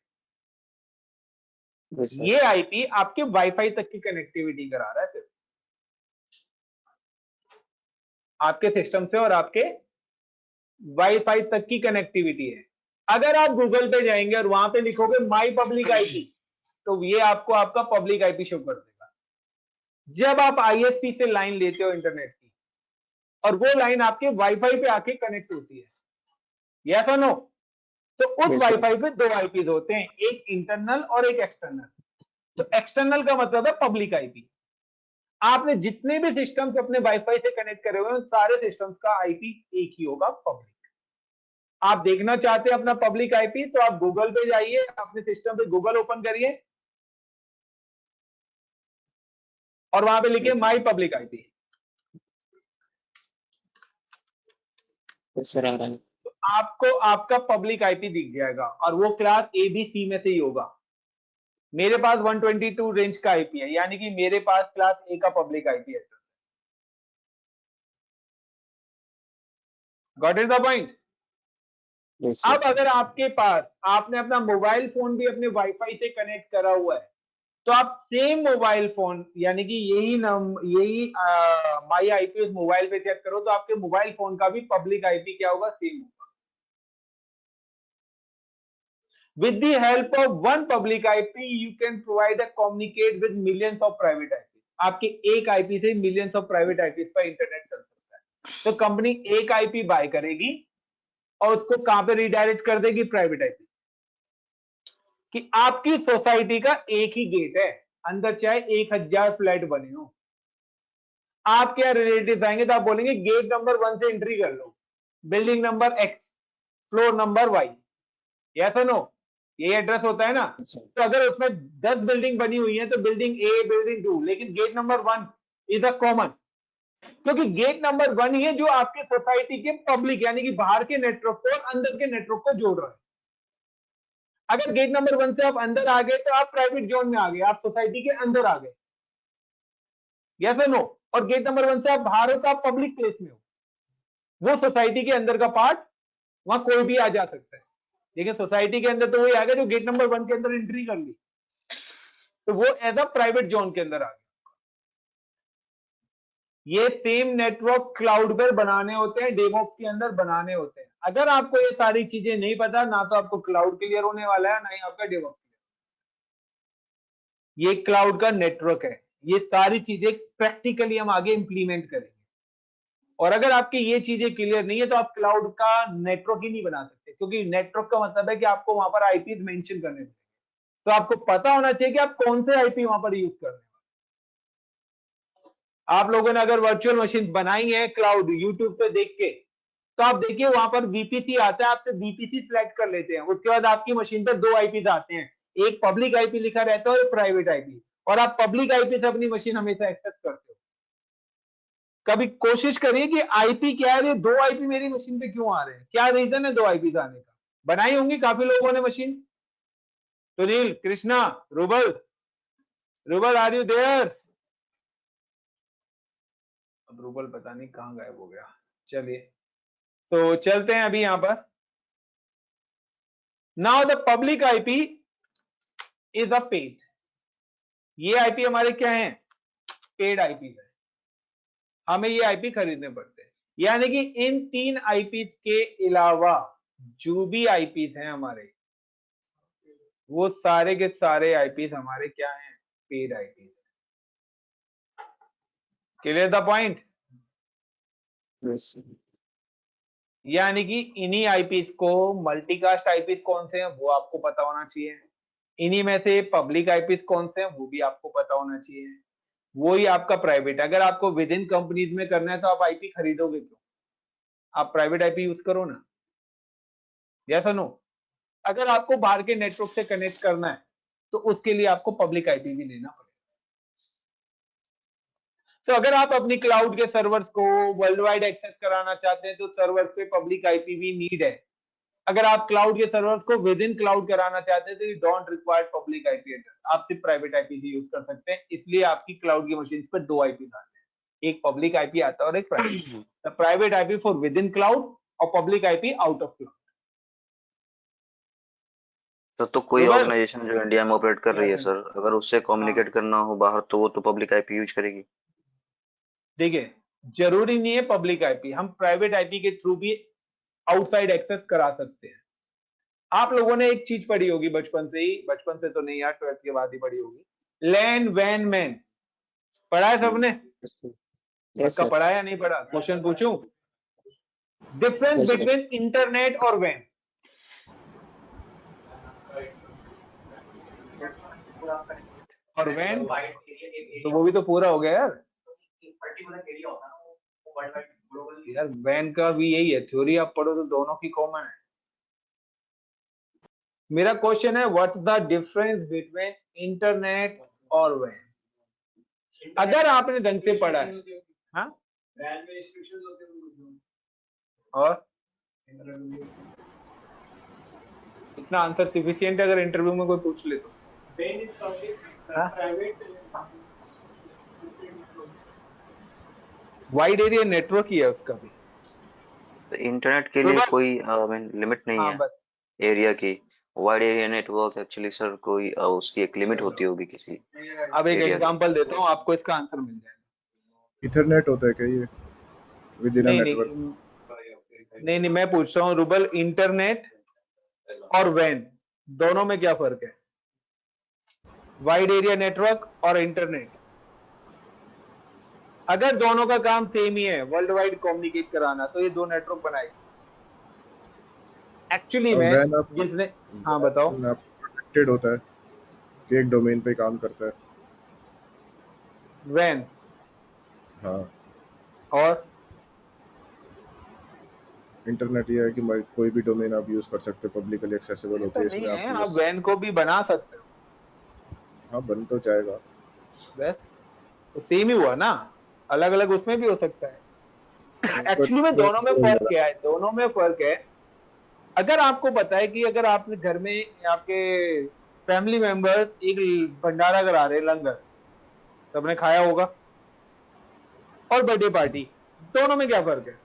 Yes, sir. ये आईपी आपके वाईफाई तक की कनेक्टिविटी करा रहा है सिर्फ, आपके सिस्टम से और आपके वाईफाई तक की कनेक्टिविटी है। अगर आप गूगल पे जाएंगे और वहां पे लिखोगे माई पब्लिक आईपी, तो ये आपको आपका पब्लिक आईपी शो कर देगा। जब आप आईएसपी से लाइन लेते हो इंटरनेट की, और वो लाइन आपके वाईफाई पे आके कनेक्ट होती है, यस और नो, तो उस Yes, sir. वाईफाई पे दो आईपीज होते हैं, एक इंटरनल और एक एक्सटर्नल। तो एक्सटर्नल का मतलब है पब्लिक आईपी। आपने जितने भी सिस्टम्स अपने वाईफाई से कनेक्ट करे हुए हैं, सारे सिस्टम्स का आईपी एक ही होगा, पब्लिक। आप देखना चाहते हैं अपना पब्लिक आईपी, तो आप गूगल पे जाइए, अपने सिस्टम पे गूगल ओपन करिए और वहां पे लिखिए Yes, sir. माई पब्लिक आईपी। Yes, sir, आ रहा है। तो आपको आपका पब्लिक आईपी दिख जाएगा, और वो क्लास ए बी सी में से ही होगा। मेरे पास 122 रेंज का आईपी है, यानी कि मेरे पास क्लास ए का पब्लिक आईपी है। Got it the point? Yes, sir. अब अगर आपके पास, आपने अपना मोबाइल फोन भी अपने वाईफाई से कनेक्ट करा हुआ है, तो आप सेम मोबाइल फोन, यानी कि यही माई आईपी मोबाइल पे चेक करो, तो आपके मोबाइल फोन का भी पब्लिक आईपी क्या होगा, सेम होगा। With the help of one public IP you can provide a communicate with millions of private IP. आपके एक आईपी से मिलियंस ऑफ प्राइवेट आईपी पर इंटरनेट चल सकता है। तो कंपनी एक आईपी बाय करेगी और उसको कहां पे रिडायरेक्ट कर देगी, प्राइवेट आईपी। कि आपकी सोसाइटी का एक ही गेट है, अंदर चाहे 1000 फ्लैट बने हो, आप क्या रिलेटिव आएंगे तो आप बोलेंगे गेट नंबर 1 से एंट्री कर लो, building number X, floor number Y, yes और नो, ये एड्रेस होता है ना। Yes, sir. तो अगर उसमें 10 बिल्डिंग बनी हुई है, तो बिल्डिंग ए, बिल्डिंग 2, लेकिन gate number 1 is a common, क्योंकि गेट नंबर 1 ही है जो आपके सोसाइटी के पब्लिक, यानी कि बाहर के नेटवर्क को और अंदर के नेटवर्क को जोड़ रहा है। अगर गेट नंबर 1 से आप अंदर आ गए, तो आप प्राइवेट जोन में आ गए, आप सोसाइटी के अंदर आ गए, यस और नो। और गेट नंबर 1 से आप बाहर हो, तो आप पब्लिक प्लेस में हो, वो सोसाइटी के अंदर का पार्ट, वहां कोई भी आ जा सकता है। लेकिन सोसाइटी के अंदर तो वही आ गया जो गेट नंबर 1 के अंदर एंट्री कर ली, तो वो एज अ प्राइवेट जोन के अंदर आ गया। ये सेम नेटवर्क क्लाउड पर बनाने होते हैं, डेमॉक्स के अंदर बनाने होते हैं। अगर आपको ये सारी चीजें नहीं पता, ना तो आपको क्लाउड क्लियर होने वाला है, ना ही आपका डेमॉक्स। ये क्लाउड का नेटवर्क है, ये सारी चीजें प्रैक्टिकली हम आगे इंप्लीमेंट करेंगे। और अगर आपकी ये चीजें क्लियर नहीं है, तो आप क्लाउड का नेटवर्क ही नहीं बना सकते, क्योंकि नेटवर्क का मतलब है कि आपको वहां पर आईपी मेंशन करने पड़ेंगे। तो आपको पता होना चाहिए कि आप कौन से आईपी वहां पर यूज कर रहे हैं। आप लोगों ने अगर वर्चुअल मशीन बनाई है क्लाउड यूट्यूब पे देख के, तो आप देखिए वहां पर वीपीसी आता है, आपसे वीपीसी सिलेक्ट कर लेते हैं, उसके बाद आपकी मशीन पर दो आईपी आते हैं, एक पब्लिक आईपी लिखा रहता है और एक प्राइवेट आईपी, और आप पब्लिक आईपी से अपनी मशीन हमेशा एक्सेस करते हो। कभी कोशिश करिए कि आईपी क्या है, ये दो आईपी मेरी मशीन पे क्यों आ रहे हैं, क्या रीजन है दो आईपी आने का। बनाई होंगी काफी लोगों ने machine. Sunil, Krishna, Rubal, Rubal are you there? अब रूबल पता नहीं कहां गायब हो गया। चलिए, तो चलते हैं अभी यहां पर। Now the public IP is a paid. ये आईपी हमारे क्या है, पेड आईपी है, हमें ये आईपी खरीदने पड़ते हैं। यानी कि इन तीन आईपी के अलावा जो भी आईपी हैं हमारे, वो सारे के सारे आईपी हमारे क्या हैं, paid IP. Clear the point? Yes, sir. यानी कि इन्हीं आईपी को, मल्टीकास्ट आईपी कौन से हैं वो आपको पता होना चाहिए, इन्हीं में से पब्लिक आईपी कौन से हैं वो भी आपको पता होना चाहिए, वो ही आपका प्राइवेट। अगर आपको विद इन कंपनीज में करना है, तो आप आईपी खरीदोगे क्यों, आप प्राइवेट आईपी यूज करो ना, यस और नो। अगर आपको बाहर के नेटवर्क से कनेक्ट करना है, तो उसके लिए आपको पब्लिक आईपी भी लेना पड़ेगा। तो अगर आप अपनी क्लाउड के सर्वर्स को वर्ल्ड वाइड एक्सेस कराना चाहते हैं, तो सर्वर पे पब्लिक आईपी भी नीड है। अगर आप क्लाउड के सर्वर्स को विद इन क्लाउड कराना चाहते हैं, तो you don't require public IP address, आप सिर्फ प्राइवेट आईपी यूज कर सकते हैं। इसलिए आपकी क्लाउड की मशीन पर दो आईपी आते हैं, एक पब्लिक आईपी आता है और एक private. The private IP for with in cloud और public IP out of cloud. तो कोई रुबल, ऑर्गेनाइजेशन जो इंडिया में ऑपरेट कर रही है सर, अगर उससे कम्युनिकेट करना हो बाहर तो वो तो पब्लिक आईपी यूज करेगी। देखिए जरूरी नहीं है पब्लिक आईपी, हम प्राइवेट आईपी के थ्रू भी आउटसाइड एक्सेस करा सकते हैं। आप लोगों ने एक चीज पढ़ी होगी बचपन से ही, बचपन से तो नहीं यार 12th के बाद ही पढ़ी होगी, लैन वैन मैन। पढ़ा है सबने? Yes, sir. Yes, पक्का sir. पढ़ा या नहीं पढ़ा? क्वेश्चन पूछूं? Difference Yes, sir. Between internet और वैन। और वैन तो वो भी तो पूरा हो गया यार। यार वैन का भी यही है, थ्योरी आप पढ़ो तो दोनों की कॉमन है। मेरा क्वेश्चन है what the difference between internet और वैन। अगर आपने ढंग से पढ़ा है, हाँ, और इतना आंसर सफिशिएंट है अगर इंटरव्यू में कोई पूछ ले तो। वाइड एरिया नेटवर्क ही है उसका भी। तो इंटरनेट के लिए कोई लिमिट नहीं हाँ है बस एरिया की। Wide area network actually sir कोई उसकी एक लिमिट होती होगी किसी अब एक एरिया की। एग्जांपल देता हूँ आपको, इसका आंसर मिल जाएगा। इथरनेट होता है क्या ये विद इन अ नहीं नेटवर्क? नहीं नहीं, मैं पूछ रहा हूँ रुबल, इंटरनेट और वैन दोनों में क्या फर्क है? वाइड एरिया नेटवर्क और इंटरनेट, अगर दोनों का काम सेम ही है, वर्ल्ड वाइड कम्युनिकेट कराना, तो ये दो नेटवर्क बनाएगी एक्चुअली में। वैन आप जिसने, हाँ बताओ। प्रोटेक्टेड होता है कि एक डोमेन पे काम करता है। वैन हाँ, और इंटरनेट ये है कि कोई भी डोमेन आप यूज कर सकते हो, पब्लिकली एक्सेसिबल होते हैं, नहीं इसमें है, आप आप वैन को भी बना सकते हो। हाँ बन तो जाएगा। बस तो सेम ही हुआ ना, अलग अलग उसमें भी हो सकता है। एक्चुअली में दोनों में फर्क क्या है? दोनों में फर्क है, अगर आपको पता है कि अगर आपने घर में आपके फैमिली मेंबर एक भंडारा करा रहे, लंगर सबने खाया होगा, और बर्थडे पार्टी, दोनों में क्या फर्क है?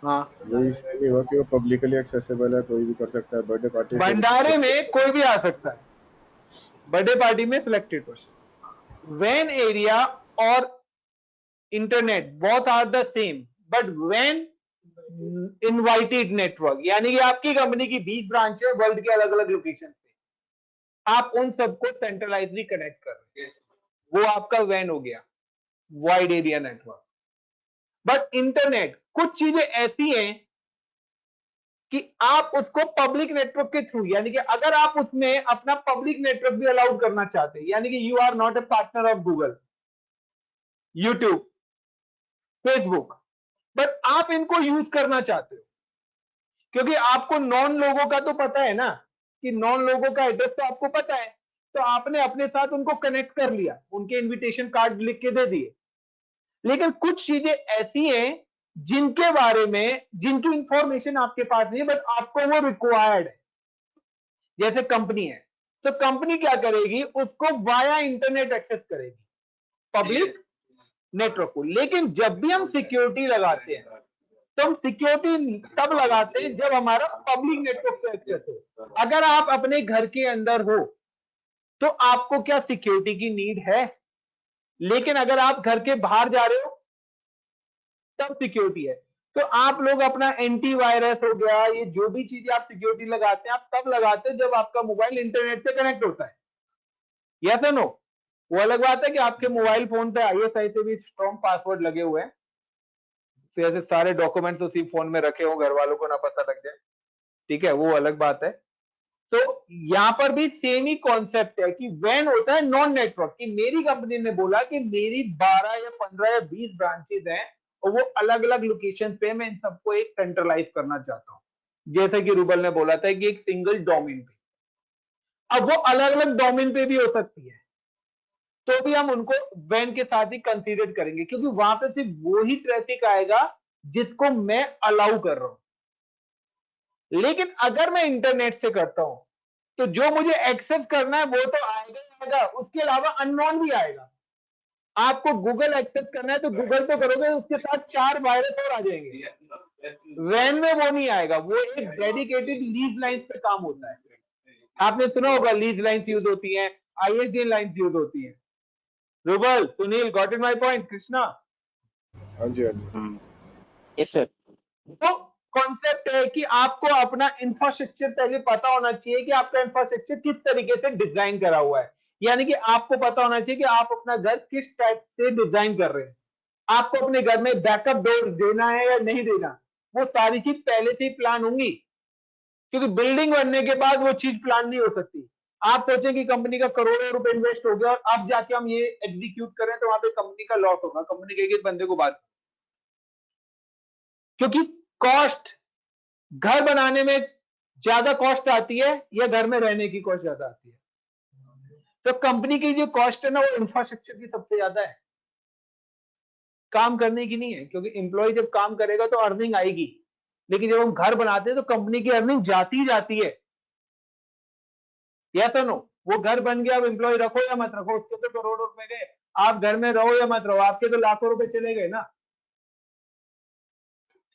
हाँ, वही नहीं हुआ कि वो पब्लिकली एक्सेसिबल है, कोई भी कर सकता है बर्थडे पार्टी। भंडारे में कोई भी आ सकता है, बर्थडे पार्टी में सिलेक्टेड पर्सन। वैन एरिया और internet both are the same, but वैन इनवाइटेड नेटवर्क, यानी कि आपकी कंपनी की 20 ब्रांच है वर्ल्ड के अलग अलग लोकेशन पे, आप उन सबको सेंट्रलाइजली कनेक्ट कर रहे हैं, वो आपका वैन हो गया, wide area network. But internet कुछ चीजें ऐसी हैं कि आप उसको पब्लिक नेटवर्क के थ्रू, यानी कि अगर आप उसमें अपना पब्लिक नेटवर्क भी अलाउड करना चाहते हैं, यानी कि you are not a partner of Google, YouTube, Facebook, but आप इनको यूज करना चाहते हो, क्योंकि आपको नॉन लोगों का तो पता है ना, कि नॉन लोगों का एड्रेस तो आपको पता है, तो आपने अपने साथ उनको कनेक्ट कर लिया, उनके इनविटेशन कार्ड लिख के दे दिए। लेकिन कुछ चीजें ऐसी हैं जिनके बारे में, जिनकी इंफॉर्मेशन आपके पास नहीं है, बट आपको वो रिक्वायर्ड है। जैसे कंपनी है, तो कंपनी क्या करेगी, उसको वाया इंटरनेट एक्सेस करेगी, पब्लिक नेटवर्क को। लेकिन जब भी हम सिक्योरिटी लगाते हैं, तो हम सिक्योरिटी तब लगाते हैं जब हमारा पब्लिक नेटवर्क से एक्सेस हो। अगर आप अपने घर के अंदर हो तो आपको क्या सिक्योरिटी की नीड है, लेकिन अगर आप घर के बाहर जा रहे हो तब सिक्योरिटी है। तो आप लोग अपना एंटीवायरस हो गया, ये जो भी चीजें आप सिक्योरिटी लगाते हैं, आप तब लगाते हैं जब आपका मोबाइल इंटरनेट से कनेक्ट होता है। यस और नो? वो अलग बात है कि आपके मोबाइल फोन पे आईएसआई से भी स्ट्रॉन्ग पासवर्ड लगे हुए हैं, तो ऐसे सारे डॉक्यूमेंट्स उसी फोन में रखे हो, घर वालों को ना पता लग जाए, ठीक है, वो अलग बात है। तो यहां पर भी सेम ही कॉन्सेप्ट है कि वैन होता है नॉन नेटवर्क, कि मेरी कंपनी ने बोला कि मेरी 12 या 15 या 20 ब्रांचेज हैं और वो अलग अलग लोकेशन पे, मैं इन सबको एक सेंट्रलाइज करना चाहता हूं, जैसे कि रूबल ने बोला था कि एक सिंगल डोमेन पे। अब वो अलग अलग डोमेन पे भी हो सकती है, तो भी हम उनको वैन के साथ ही कंसीडर करेंगे, क्योंकि वहां पे सिर्फ वो ही ट्रैफिक आएगा जिसको मैं अलाउ कर रहा हूं। लेकिन अगर मैं इंटरनेट से करता हूं, तो जो मुझे एक्सेस करना है वो तो आएगा आएगा ही आएगा, उसके अलावा अननोन भी आएगा। आपको गूगल एक्सेस करना है तो गूगल तो करोगे, उसके साथ 4 वायरस और आ जाएंगे। वैन में वो नहीं आएगा, वो एक डेडिकेटेड लीज लाइंस पे काम होता है। आपने सुना होगा लीज लाइंस यूज होती हैं, आईएसडी लाइंस यूज होती हैं। Rubal, Sunil, got it my point? Krishna, हाँ जी, हाँ जी। Yes sir. तो कॉन्सेप्ट है कि आपको अपना इंफ्रास्ट्रक्चर पहले पता होना चाहिए कि आपका इंफ्रास्ट्रक्चर किस तरीके से डिजाइन करा हुआ है। यानी कि आपको पता होना चाहिए कि आप अपना घर किस टाइप से डिजाइन कर रहे हैं। आपको अपने घर में बैकअप डोर देना है या नहीं देना, वो सारी चीज पहले से ही प्लान होंगी, क्योंकि बिल्डिंग बनने के बाद वो चीज प्लान नहीं हो सकती। आप सोचें कि कंपनी का करोड़ों रुपए इन्वेस्ट हो गया और अब जाके हम ये एग्जीक्यूट करें तो वहां पे कंपनी का लॉस होगा, कंपनी के एक बंदे को बात, क्योंकि कॉस्ट घर बनाने में ज्यादा कॉस्ट आती है या घर में रहने की कॉस्ट ज्यादा आती है? तो कंपनी की जो कॉस्ट है ना, वो इंफ्रास्ट्रक्चर की सबसे ज्यादा है, काम करने की नहीं है। क्योंकि एम्प्लॉय जब काम करेगा तो अर्निंग आएगी, लेकिन जब हम घर बनाते हैं तो कंपनी की अर्निंग जाती ही जाती है। या तो नो, वो घर बन गया, अब एम्प्लॉय रखो या मत रखो, उसके तो करोड़ों रुपए गए। आप घर में रहो या मत रहो, आपके तो लाखों रुपए चले गए ना।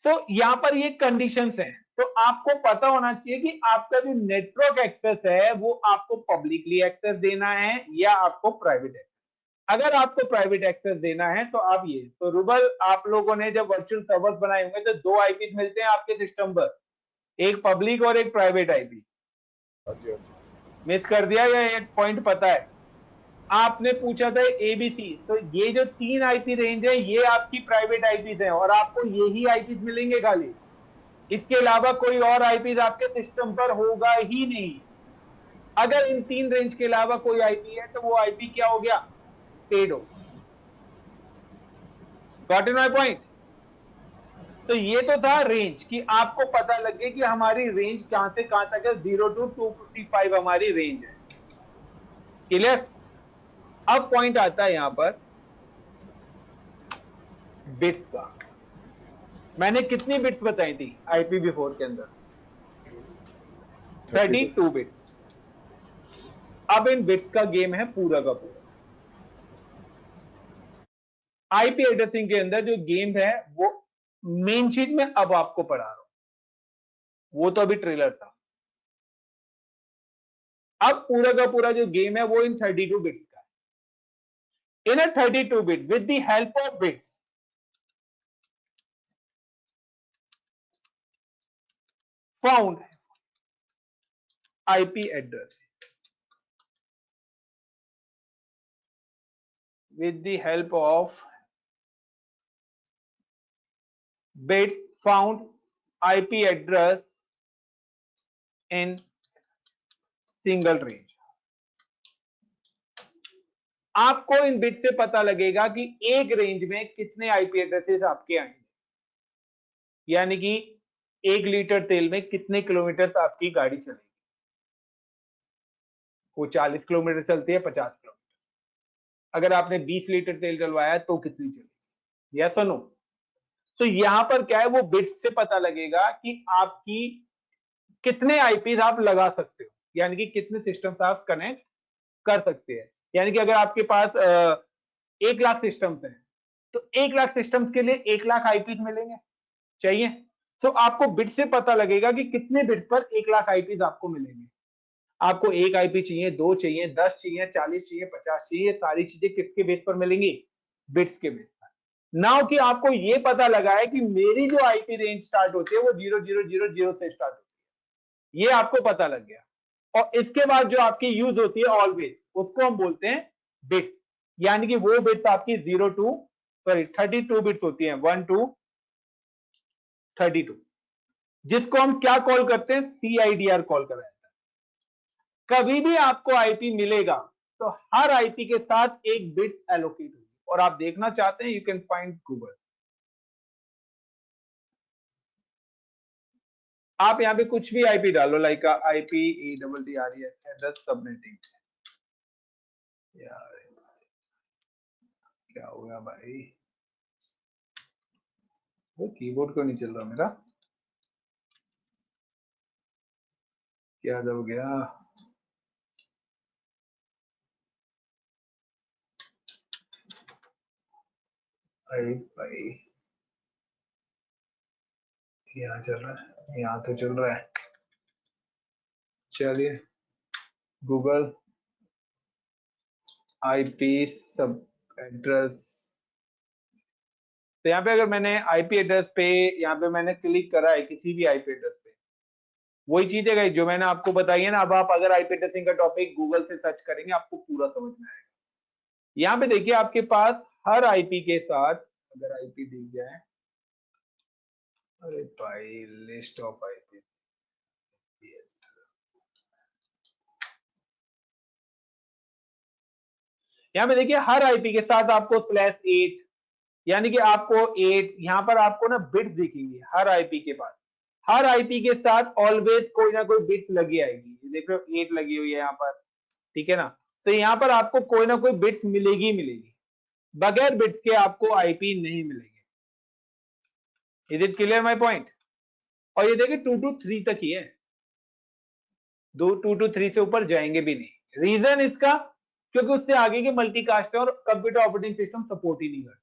तो यहां पर ये कंडीशंस हैं, तो आपको पता होना चाहिए कि आपका जो नेटवर्क एक्सेस है वो आपको पब्लिकली एक्सेस देना है या आपको प्राइवेट एक्सेस। अगर आपको प्राइवेट एक्सेस देना है तो आप ये, तो रुबल, आप लोगों ने जब वर्चुअल सर्वर्स बनाए होंगे तो 2 आईपी मिलते हैं आपके सिस्टम पर, एक पब्लिक और एक प्राइवेट आईपी। हाँ जी, हाँ जी। मिस कर दिया या एक पॉइंट पता है? आपने पूछा था एबीसी, तो ये जो 3 आईपी रेंज है ये आपकी प्राइवेट आईपीज हैं और आपको यही आईपीज मिलेंगे खाली। इसके अलावा कोई और आईपीज आपके सिस्टम पर होगा ही नहीं। अगर इन 3 रेंज के अलावा कोई आईपी है तो वो आईपी क्या हो गया? पेड हो। Got in my point? तो ये तो था रेंज, कि आपको पता लगे कि हमारी रेंज कहां से कहां तक है, 0 to 255 हमारी रेंज है। क्लियर? अब पॉइंट आता है यहां पर बिट्स का। मैंने कितनी बिट्स बताई थी IPv4 के अंदर? 32 बिट्स। अब इन बिट्स का गेम है पूरा का पूरा। आईपी एड्रेसिंग के अंदर जो गेम है वो मेन चीज में अब आपको पढ़ा रहा हूं, वो तो अभी ट्रेलर था। अब पूरा का पूरा जो गेम है वो इन 32 बिट्स का है। इन 32 bit with the help of bits, found IP address with the help of bits found IP address in single range। आपको इन बिट से पता लगेगा कि एक रेंज में कितने IP एड्रेसेस आपके आएंगे, यानी कि 1 लीटर तेल में कितने किलोमीटर आपकी गाड़ी चलेगी। वो 40 किलोमीटर चलती है, 50 किलोमीटर। अगर आपने 20 लीटर तेल डलवाया तो कितनी चलेगी? यस और नो? तो यहां पर क्या है, वो बिट्स से पता लगेगा कि आपकी कितने आईपीज आप लगा सकते हो, यानी कि कितने सिस्टम्स आप कनेक्ट कर सकते हैं। यानी कि अगर आपके पास 1 लाख सिस्टम्स हैं तो 1 लाख सिस्टम्स के लिए 1 लाख आईपीज मिलेंगे चाहिए। तो आपको बिट से पता लगेगा कि कितने बिट पर 1 लाख आईपीज आपको मिलेंगे। आपको 1 आईपी चाहिए, 2 चाहिए, 10 चाहिए, 40 चाहिए, 50 चाहिए, सारी चीजें किसके बेस पर मिलेंगी? बिट्स के बेस पर। नाउ कि आपको ये पता लगा है कि मेरी जो आईपी रेंज स्टार्ट होती है वो 0000 से स्टार्ट होती है, ये आपको पता लग गया। और इसके बाद जो आपकी यूज होती है ऑलवेज, उसको हम बोलते हैं बिट्स। यानी कि वो बिट्स आपकी 32 बिट्स होती हैं, 1 to 32, जिसको हम क्या कॉल करते हैं? CIDR कॉल कर रहे हैं। कभी भी आपको आईपी मिलेगा तो हर आईपी के साथ एक बिट एलोकेट होगी। और आप देखना चाहते हैं, यू कैन फाइंड गूगल। आप यहां पे कुछ भी आईपी डालो, लाइक IPADDRES एड्रेस सबनेटिंग। यार क्या हो गया भाई, वो कीबोर्ड क्यों नहीं चल रहा मेरा? क्या हो गया? भाई भाई यहाँ चल रहा है, यहाँ तो चल रहा है। चलिए गूगल आईपी सब एड्रेस, तो यहाँ पे अगर मैंने आईपी एड्रेस पे यहाँ पे मैंने क्लिक करा है किसी भी आईपी एड्रेस पे, वही चीज है गाइस जो मैंने आपको बताई है ना। अब आप अगर आईपी एड्रेसिंग का टॉपिक गूगल से सर्च करेंगे आपको पूरा समझ में आएगा। यहाँ पे देखिए आपके पास हर आईपी के साथ अगर आईपी दिख जाए, अरे भाई लिस्ट ऑफ आईपी, यहाँ पे देखिए हर आईपी के साथ आपको /8 यानी कि आपको 8 यहाँ पर आपको ना बिट्स दिखेंगे हर आईपी के पास। हर आईपी के साथ ऑलवेज कोई ना कोई बिट्स लगी आएगी। देख रहे हो 8 लगी हुई है यहाँ पर, ठीक है ना। तो यहाँ पर आपको कोई ना कोई बिट्स मिलेगी मिलेगी, बगैर बिट्स के आपको आईपी नहीं मिलेंगे। Is it clear my point? और ये देखिए 2 to 3 तक ही है, 2 to 3 से ऊपर जाएंगे भी नहीं। रीजन इसका क्योंकि उससे आगे के मल्टीकास्ट है और कंप्यूटर ऑपरेटिंग सिस्टम सपोर्ट ही नहीं करता।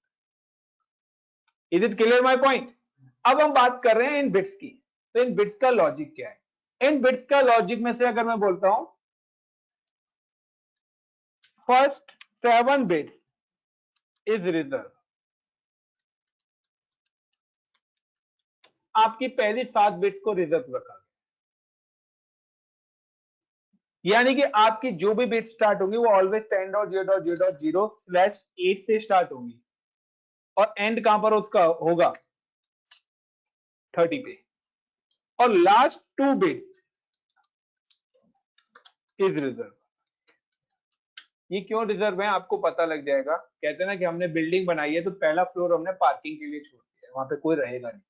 Is it clear my point? अब हम बात कर रहे हैं इन बिट्स की। तो इन बिट्स का लॉजिक क्या है? इन बिट्स का लॉजिक में से अगर मैं बोलता हूं फर्स्ट 7 बिट्स इज रिजर्व, आपकी पहली 7 बिट्स को रिजर्व रखा गया, यानी कि आपकी जो भी बिट स्टार्ट होंगी वो ऑलवेज 10.0.0.0/8 से स्टार्ट होंगी और एंड कहां पर उसका होगा 30 पे, और लास्ट 2 बिट्स इज रिजर्व। ये क्यों रिजर्व है आपको पता लग जाएगा। कहते हैं ना कि हमने बिल्डिंग बनाई है तो पहला फ्लोर हमने पार्किंग के लिए छोड़ दिया है, वहां पे कोई रहेगा नहीं।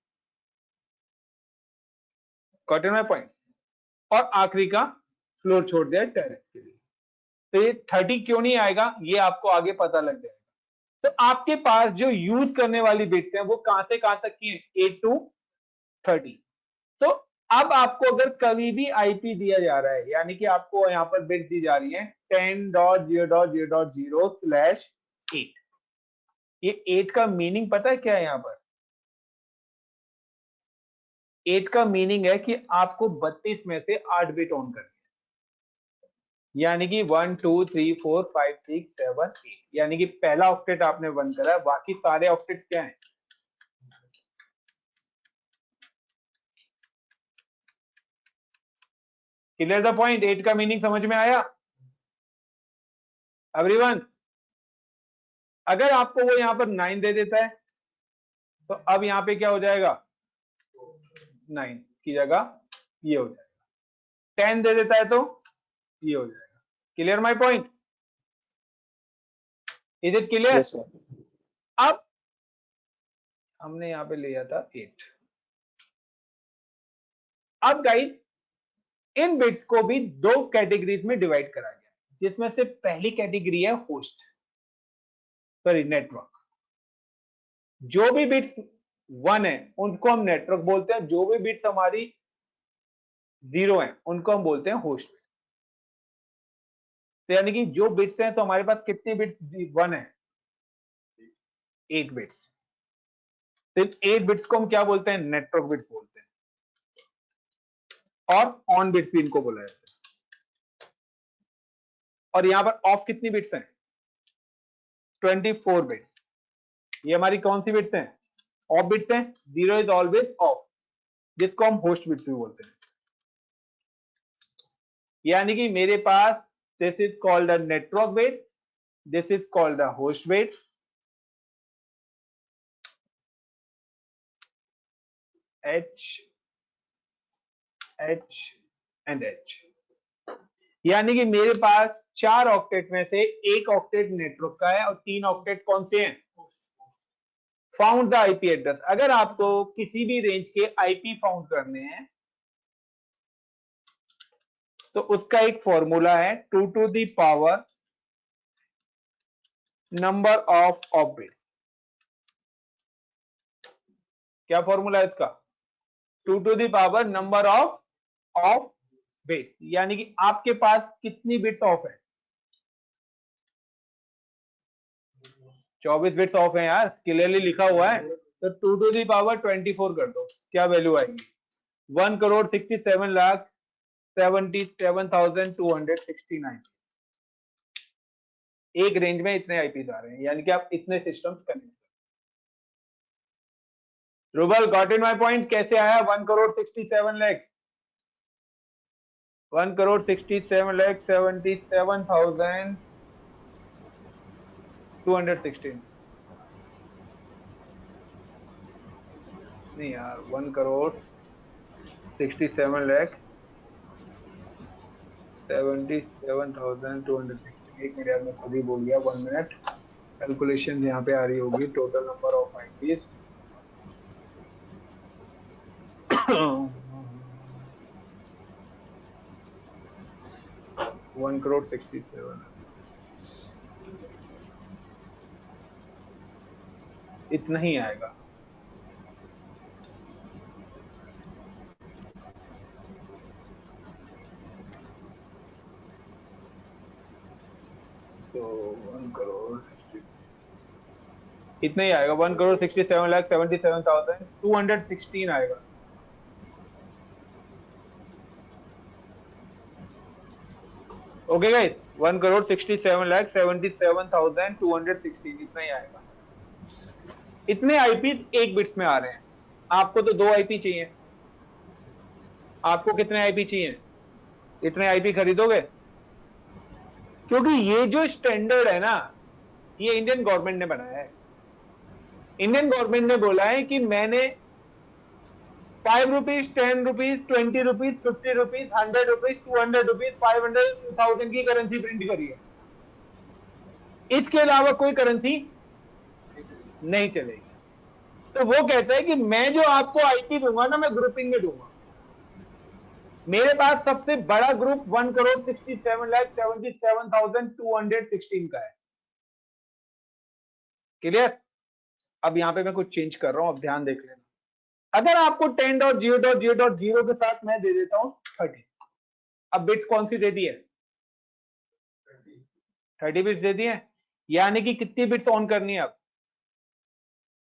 Got it my point? और आखिरी का फ्लोर छोड़ दिया टेरेस के लिए। तो ये 30 क्यों नहीं आएगा ये आपको आगे पता लग जाएगा। तो आपके पास जो यूज करने वाली बिट्स हैं वो कहां से कहां तक की है? 8 to 30। तो अब आपको अगर कभी भी आईपी दिया जा रहा है यानी कि आपको यहां पर बिट्स दी जा रही है 10.0.0.0/8, ये 8 का मीनिंग पता है क्या है? यहां पर 8 का मीनिंग है कि आपको 32 में से 8 बिट ऑन करनी है, यानी कि 1 2 3 4 5 6 7 8, यानी कि पहला ऑक्टेट आपने 1 करा है, बाकी सारे ऑक्टेट्स क्या हैं? Clear the point? 8 का मीनिंग समझ में आया एवरीवन? अगर आपको वो यहां पर 9 दे देता है तो अब यहां पे क्या हो जाएगा? 9 की जगह ये हो जाएगा। 10 दे देता है तो ये हो जाएगा। Clear my point? Is it clear? Yes sir. अब हमने यहां पे लिया था 8। अब गाइस इन बिट्स को भी 2 कैटेगरीज में डिवाइड करा गया, जिसमें से पहली कैटेगरी है होस्ट, सॉरी नेटवर्क। जो भी बिट्स 1 है उनको हम नेटवर्क बोलते हैं, जो भी बिट्स हमारी 0 है उनको हम बोलते हैं होस्ट। तो यानी कि जो बिट्स हैं तो हमारे पास कितनी बिट्स 1 है? 8 बिट्स। तो 8 बिट्स को हम क्या बोलते हैं? नेटवर्क बिट्स बोलते हैं, और ऑन बिट्स भी इनको बोला जाता है। और यहां पर ऑफ कितनी बिट्स हैं? 24 बिट्स। ये हमारी कौन सी बिट्स हैं? ऑफ बिट्स हैं। 0 इज ऑलवेज ऑफ, जिसको हम होस्ट बिट्स भी बोलते हैं। यानी कि मेरे पास this is called a network bit, this is called a host bit, H and H। यानी कि मेरे पास 4 ऑक्टेट में से 1 ऑक्टेट नेटवर्क का है और 3 ऑक्टेट कौन से हैं? Found the IP address. अगर आपको किसी भी रेंज के आईपी फाउंड करने हैं तो उसका एक फॉर्मूला है 2 to the power number of bit. क्या फॉर्मूला है इसका? 2 to the power number of bits. यानी कि आपके पास कितनी बिट्स ऑफ है? 24 बिट्स ऑफ है यार, क्लियरली लिखा हुआ है। तो 2 टू दी पावर 24 कर दो, क्या वैल्यू आएगी? 1,67,77,269। एक रेंज में इतने आईपीज आ रहे हैं, यानी कि आप इतने systems connect. Rouble got in my point? कैसे आया 1,67,00,000? 1,67,77,216 नहीं यार, 1,67,77,216। एक मिनट यार, मैं खुद ही बोल गया, 1 मिनट। कैलकुलेशन यहाँ पे आ रही होगी, टोटल नंबर ऑफ आईपीज। 1,67,00,000 इतना ही आएगा। तो 1 करोड़ इतना ही आएगा, 1,67,77,216 आएगा। ओके गाइस, 1,67,77,216 इतना ही आएगा। इतने आईपीज एक बिट्स में आ रहे हैं। आपको तो 2 आईपी चाहिए। आपको कितने आईपी चाहिए? इतने आईपी खरीदोगे? क्योंकि ये जो स्टैंडर्ड है ना, ये इंडियन गवर्नमेंट ने बनाया है। इंडियन गवर्नमेंट ने बोला है कि मैंने 5 rupees, 10 rupees, 20 rupees, 50 rupees, 100 rupees, 200 rupees, 500, 2000 की करेंसी प्रिंट करी है। इसके अलावा कोई करेंसी नहीं चलेगी। तो वो कहता है कि मैं जो आपको आईपी दूंगा ना, मैं ग्रुपिंग में दूंगा। मेरे पास सबसे बड़ा ग्रुप 1,67,77,216 का है। क्लियर? अब यहां पे मैं कुछ चेंज कर रहा हूं, अब ध्यान देख लेना। अगर आपको 10.0.0.0 के साथ मैं दे देता हूं 30, अब बिट्स कौन सी दे दी है? 30 बिट्स दे दी है। यानी कि कितनी बिट्स ऑन करनी है? अब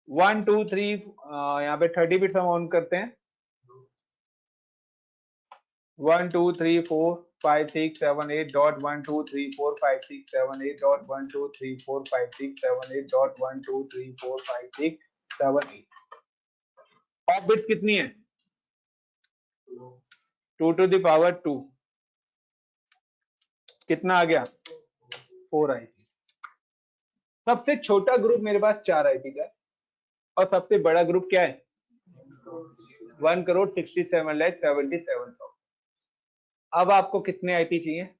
1 2 3 यहाँ पे 30 बिट्स हम ऑन करते हैं। 1 2 3 4 5 6 7 8 dot 1 2 3 4 5 6 7 8 dot 1 2 3 4 5 6 7 8 dot 1 2 3 4 5 6 7 8। Of bits कितनी है? 2 टू द पावर 2। कितना आ गया? 4 आईपी। सबसे छोटा ग्रुप मेरे पास 4 आईपी का है, और सबसे बड़ा ग्रुप क्या है? 1,67,77,000। अब आपको कितने आईपी चाहिए?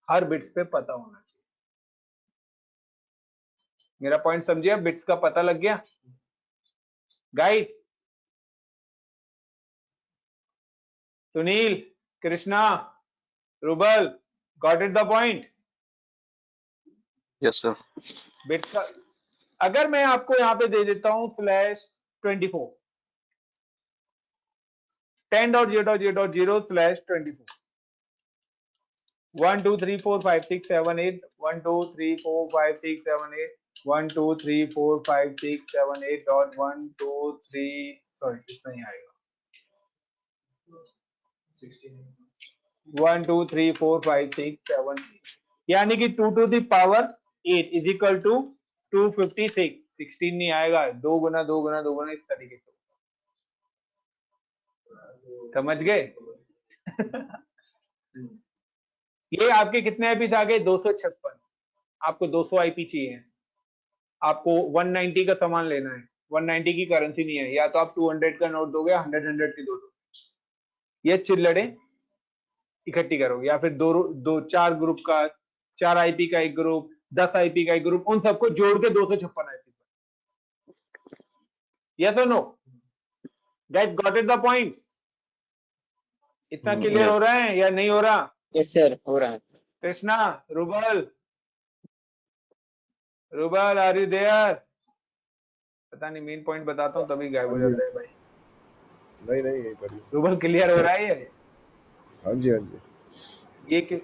हर बिट्स पे पता होना चाहिए। मेरा पॉइंट समझिए? बिट्स का पता लग गया guys? Sunil, Krishna, rouble, got it the point? Yes sir. Bits का अगर मैं आपको यहां पे दे देता हूं /24, 10.0.0.0/24, 1 2 3 4 5 6 7 8 1 2 3 4 5 6 7 8 1 2 3 4 5 6 7 8 डॉट 1 2 3 सॉरी इतना ही आएगा। 1 2 3 4 5 6 7 8 यानी कि 2 to the power 8 is equal to 256। 16 नहीं आएगा, 2 गुना 2 गुना 2 गुना, इस तरीके से। समझ गए? ये आपके कितने आईपी आ गए? 256। आपको 200 आईपी चाहिए। आपको 190 का सामान लेना है, 190 की करेंसी नहीं है, या तो आप 200 का नोट दोगे, 100 की दोगे। ये चिल्लड़े इकट्ठी करोगे, या फिर दो 4 ग्रुप का, 4 आईपी का एक ग्रुप, 10 आईपी का एक ग्रुप, उन सबको जोड़ के 256 आईपी। यस और no? Guys got it the point? इतना क्लियर हो रहा है या नहीं हो रहा? यस सर, हो रहा है। Krishna, Rubal, are you there? पता नहीं, मेन पॉइंट बताता हूँ तभी गायब हो जाता है भाई। नहीं नहीं, यही करिए। रूबल क्लियर हो रहा है ये? हाँ जी हाँ जी। ये कि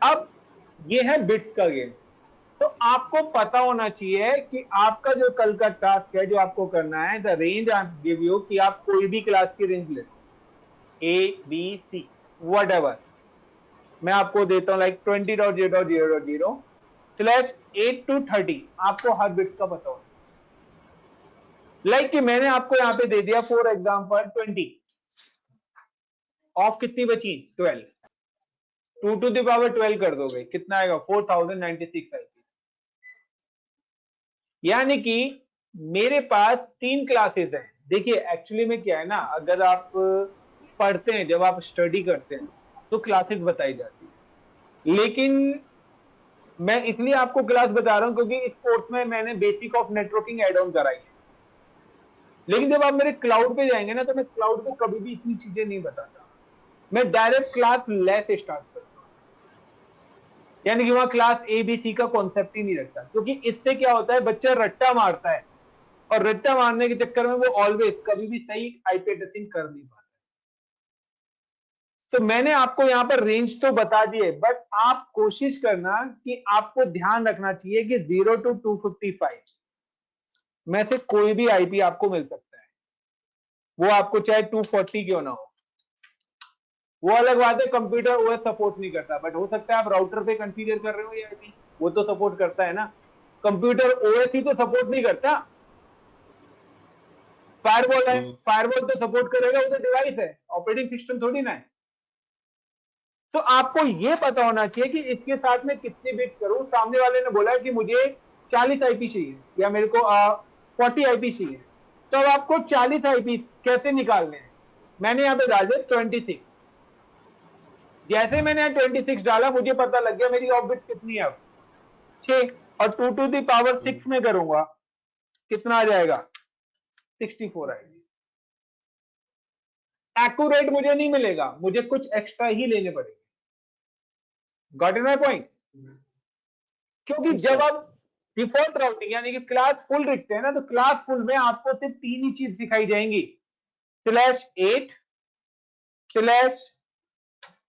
अब ये है बिट्स का गेम। तो आपको पता होना चाहिए कि आपका जो कल का टास्क है जो आपको करना है, the range I give you, कि आप कोई भी क्लास की रेंज ले, A B C whatever, मैं आपको देता हूं लाइक 20.0.0.0 स्लैश 8 to 30, आपको हर बिट का पता होना, लाइक कि मैंने आपको यहां पे दे दिया फॉर एग्जांपल 20 ऑफ कितनी बची 12, 2 to the power 12 कर दोगे कितना आएगा 4096 आएगी। यानी कि मेरे पास 3 क्लासेस हैं। देखिए एक्चुअली में क्या है ना, अगर आप पढ़ते हैं, जब आप स्टडी करते हैं तो क्लासेस बताई जाती है, लेकिन मैं इसलिए आपको क्लास बता रहा हूं क्योंकि इस कोर्स में मैंने basic of networking add on कराई है, लेकिन जब आप मेरे क्लाउड पे जाएंगे ना तो मैं क्लाउड पे कभी भी इतनी चीजें नहीं बताता, मैं डायरेक्ट क्लास ले से स्टार्ट करता हूं, यानी कि वहां क्लास ए बी सी का कॉन्सेप्ट ही नहीं रखता, क्योंकि इससे क्या होता है बच्चा रट्टा मारता है और रट्टा मारने के चक्कर में वो ऑलवेज कभी भी सही आईपी एड्रेसिंग कर नहीं पाता। तो मैंने आपको यहां पर रेंज तो बता दिए, बट आप कोशिश करना कि आपको ध्यान रखना चाहिए कि 0 to 255 में से कोई भी आईपी आपको मिल सकता है, वो आपको चाहे 240 क्यों ना हो। वो अलग बात है कंप्यूटर ओएस सपोर्ट नहीं करता, बट हो सकता है आप राउटर पे कॉन्फ़िगर कर रहे हो ये आईपी, वो तो सपोर्ट करता है ना। कंप्यूटर ओएस ही तो सपोर्ट नहीं करता, फायरवॉल है, फायरवॉल तो सपोर्ट करेगा, वो तो डिवाइस है, ऑपरेटिंग सिस्टम थोड़ी ना है। तो आपको ये पता होना चाहिए कि इसके साथ में कितने बिट करूं। सामने वाले ने बोला कि मुझे 40 आईपी चाहिए या मेरे को 40 आईपी चाहिए, तो अब आपको 40 आईपी कैसे निकालने हैं, मैंने यहां पे डाल दिया 26। जैसे मैंने 26 डाला मुझे पता लग गया मेरी ऑफ बिट कितनी है, अब 6, और 2 to the power 6 में करूंगा कितना आ जाएगा 64 आएगी। एक्यूरेट मुझे नहीं मिलेगा, मुझे कुछ एक्स्ट्रा ही लेने पड़ेंगे। Got in my point? क्योंकि जब आप डिफॉल्ट राउटिंग यानी कि क्लास फुल लिखते हैं ना, तो क्लास फुल में आपको सिर्फ 3 ही चीज दिखाई जाएंगी, /8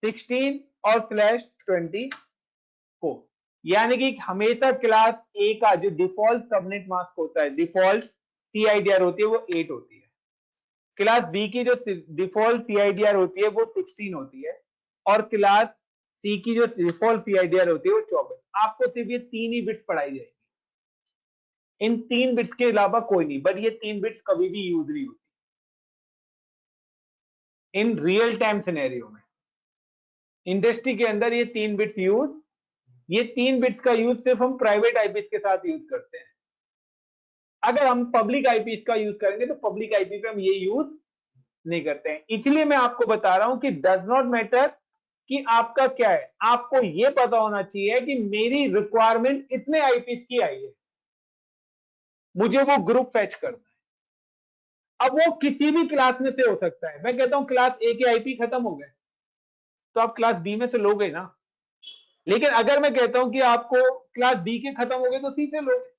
/16 और /24। यानी कि हमेशा क्लास ए का जो डिफॉल्ट सबनेट मास्क होता है, डिफॉल्ट सीआईडीआर होती है, वो 8 होती है। क्लास बी की जो डिफॉल्ट सीआईडीआर होती है वो 16 होती है, और क्लास सी की जो डिफॉल्ट सीआईडीआर होती है वो 24। आपको सिर्फ ये 3 ही बिट्स पढ़ाई जाएगी, इन 3 बिट्स के अलावा कोई नहीं, बट ये 3 बिट्स कभी भी यूज नहीं होती इन रियल टाइम सिनेरियो में। इंडस्ट्री के अंदर ये 3 बिट्स यूज, ये 3 बिट्स का यूज सिर्फ हम प्राइवेट आईपी के साथ यूज करते हैं। अगर हम पब्लिक आईपी का यूज करेंगे तो पब्लिक आईपी पे हम ये यूज नहीं करते हैं। इसलिए मैं आपको बता रहा हूं कि डज नॉट मैटर कि आपका क्या है, आपको ये पता होना चाहिए कि मेरी रिक्वायरमेंट इतने आईपीस की आई है, मुझे वो ग्रुप फैच करना है। अब वो किसी भी क्लास में से हो सकता है। मैं कहता हूं क्लास ए के आईपी खत्म हो गए तो आप क्लास बी में से लोगे ना, लेकिन अगर मैं कहता हूं कि आपको क्लास बी के खत्म हो गए तो सी से लोगे,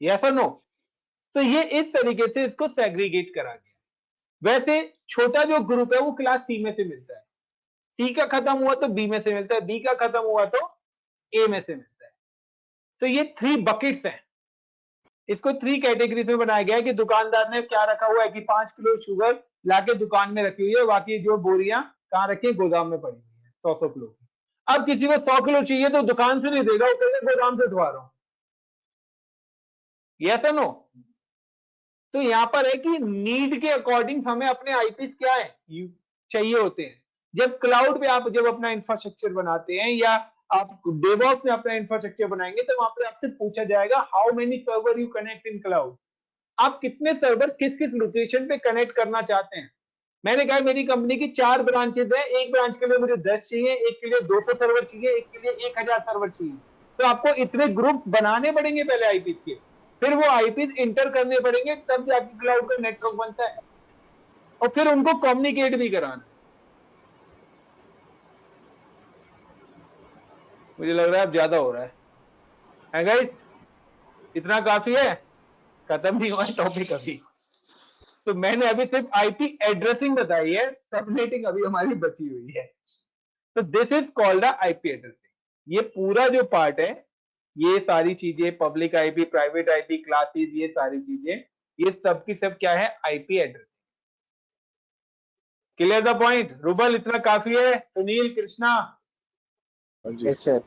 यस और नो? तो ये इस तरीके से इसको सेग्रीगेट करा गया। वैसे छोटा जो ग्रुप है वो क्लास सी में से मिलता है, सी का खत्म हुआ तो बी में से मिलता है, बी का खत्म हुआ तो ए में से मिलता है। तो ये 3 बकेट्स हैं, इसको 3 कैटेगरीज में बनाया गया है कि दुकानदार ने क्या रखा हुआ है कि 5 किलो शुगर लाके दुकान में रखी हुई है, बाकी जो बोरियां कहां रखी है, गोदाम में पड़ी हुई है 100 किलो की। अब किसी को 100 किलो चाहिए तो दुकान से नहीं देगा, वो कहेगा गोदाम से उठवा रहा हूं, यस और नो? तो यहां पर है कि नीड के अकॉर्डिंग हमें अपने आईपीस क्या है चाहिए होते हैं। जब क्लाउड पे आप जब अपना इंफ्रास्ट्रक्चर बनाते हैं या आप डेवऑप्स में अपना इंफ्रास्ट्रक्चर बनाएंगे तो वहां पर आपसे पूछा जाएगा how many server you connect in cloud, आप कितने सर्वर किस किस लोकेशन पे कनेक्ट करना चाहते हैं। मैंने कहा मेरी कंपनी की 4 ब्रांचेस है, एक ब्रांच के लिए मुझे 10 चाहिए, एक के लिए 200 सर्वर चाहिए, एक के लिए 1000 सर्वर चाहिए। तो आपको इतने ग्रुप बनाने पड़ेंगे पहले आईपीस के, फिर वो आईपीस इंटर करने पड़ेंगे, तब जाके क्लाउड का नेटवर्क बनता है, और फिर उनको कम्युनिकेट भी कराना। मुझे लग रहा है अब ज्यादा हो रहा है गाइस? इतना काफी है, खत्म नहीं हुआ है टॉपिक अभी। तो मैंने अभी सिर्फ आईपी एड्रेसिंग बताई है, सबनेटिंग अभी हमारी बची हुई है। तो this is called IP addressing. ये पूरा जो पार्ट है, ये सारी चीजें public IP, private IP, classes, ये सारी चीजें, ये सब की सब क्या है? IP address. Clear the point? Rouble इतना काफी है? सुनील, कृष्णा? हाँ जी यस सर।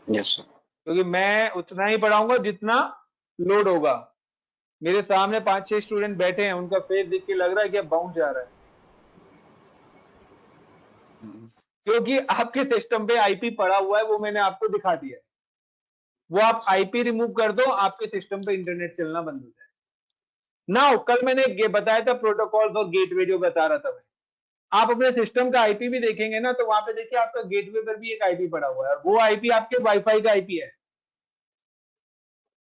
Yes sir. क्योंकि मैं उतना ही पढ़ाऊंगा जितना लोड होगा। मेरे सामने 5-6 स्टूडेंट बैठे हैं, उनका फेस देख के लग रहा है कि अब बाउंस जा रहा है, क्योंकि आपके सिस्टम पे आईपी पड़ा हुआ है, वो मैंने आपको दिखा दिया है। वो आप आईपी रिमूव कर दो, आपके सिस्टम पे इंटरनेट चलना बंद हो जाए। नाउ कल मैंने ये बताया था प्रोटोकॉल्स और गेटवे, जो बता रहा था मैं, आप अपने सिस्टम का आईपी भी देखेंगे ना, तो वहां पे देखिए आपका गेटवे पर भी एक आईपी पड़ा हुआ है, और वो आईपी आपके वाईफाई का आईपी है।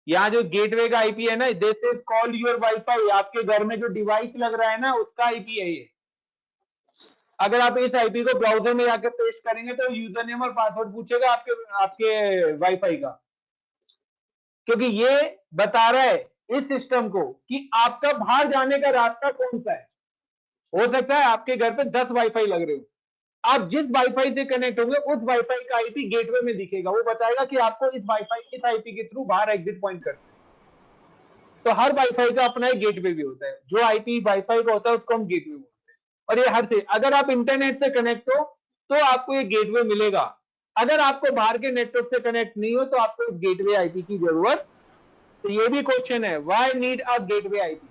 यहाँ जो गेटवे का आईपी है ना, this is called your wifi. आपके घर में जो डिवाइस लग रहा है ना, उसका आईपी है ये। अगर आप इस आईपी को ब्राउजर में जाकर पेस्ट करेंगे तो यूजर नेम और पासवर्ड पूछेगा आपके वाईफाई का, क्योंकि ये बता रहा है इस सिस्टम को कि आपका बाहर जाने का रास्ता कौन सा है। हो सकता है आपके घर पे 10 वाईफाई लग रहे हो, आप जिस वाईफाई से कनेक्ट होंगे उस वाईफाई का आईपी गेटवे में दिखेगा, वो बताएगा कि आपको इस आईपी के थ्रू बाहर एग्जिट पॉइंट करना है। तो हर वाईफाई का अपना एक गेटवे भी होता है, जो आईपी वाईफाई का होता है उसको हम गेटवे बोलते हैं। और ये हर से, अगर आप इंटरनेट से कनेक्ट हो तो आपको ये गेटवे मिलेगा। अगर आपको बाहर के नेटवर्क से कनेक्ट नहीं हो तो आपको इस गेटवे आईपी की जरूरत। तो ये भी क्वेश्चन है, why need a gateway IP?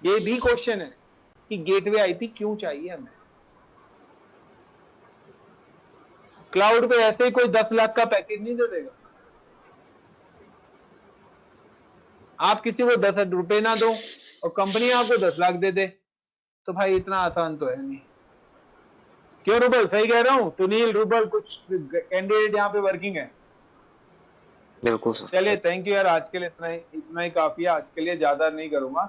ये भी क्वेश्चन है कि गेटवे आईपी क्यों चाहिए हमें। क्लाउड पे ऐसे ही कोई 10 लाख का पैकेज नहीं दे देगा। आप किसी को 10 रुपए ना दो और कंपनी आपको 10 लाख दे दे, तो भाई इतना आसान तो है नहीं। क्यों रुबल, सही कह रहा हूं? सुनील, रुबल, कुछ कैंडिडेट यहाँ पे वर्किंग है। बिल्कुल सर। चलिए, थैंक यू यार, आज के लिए इतना ही काफी है। आज के लिए ज्यादा नहीं करूंगा।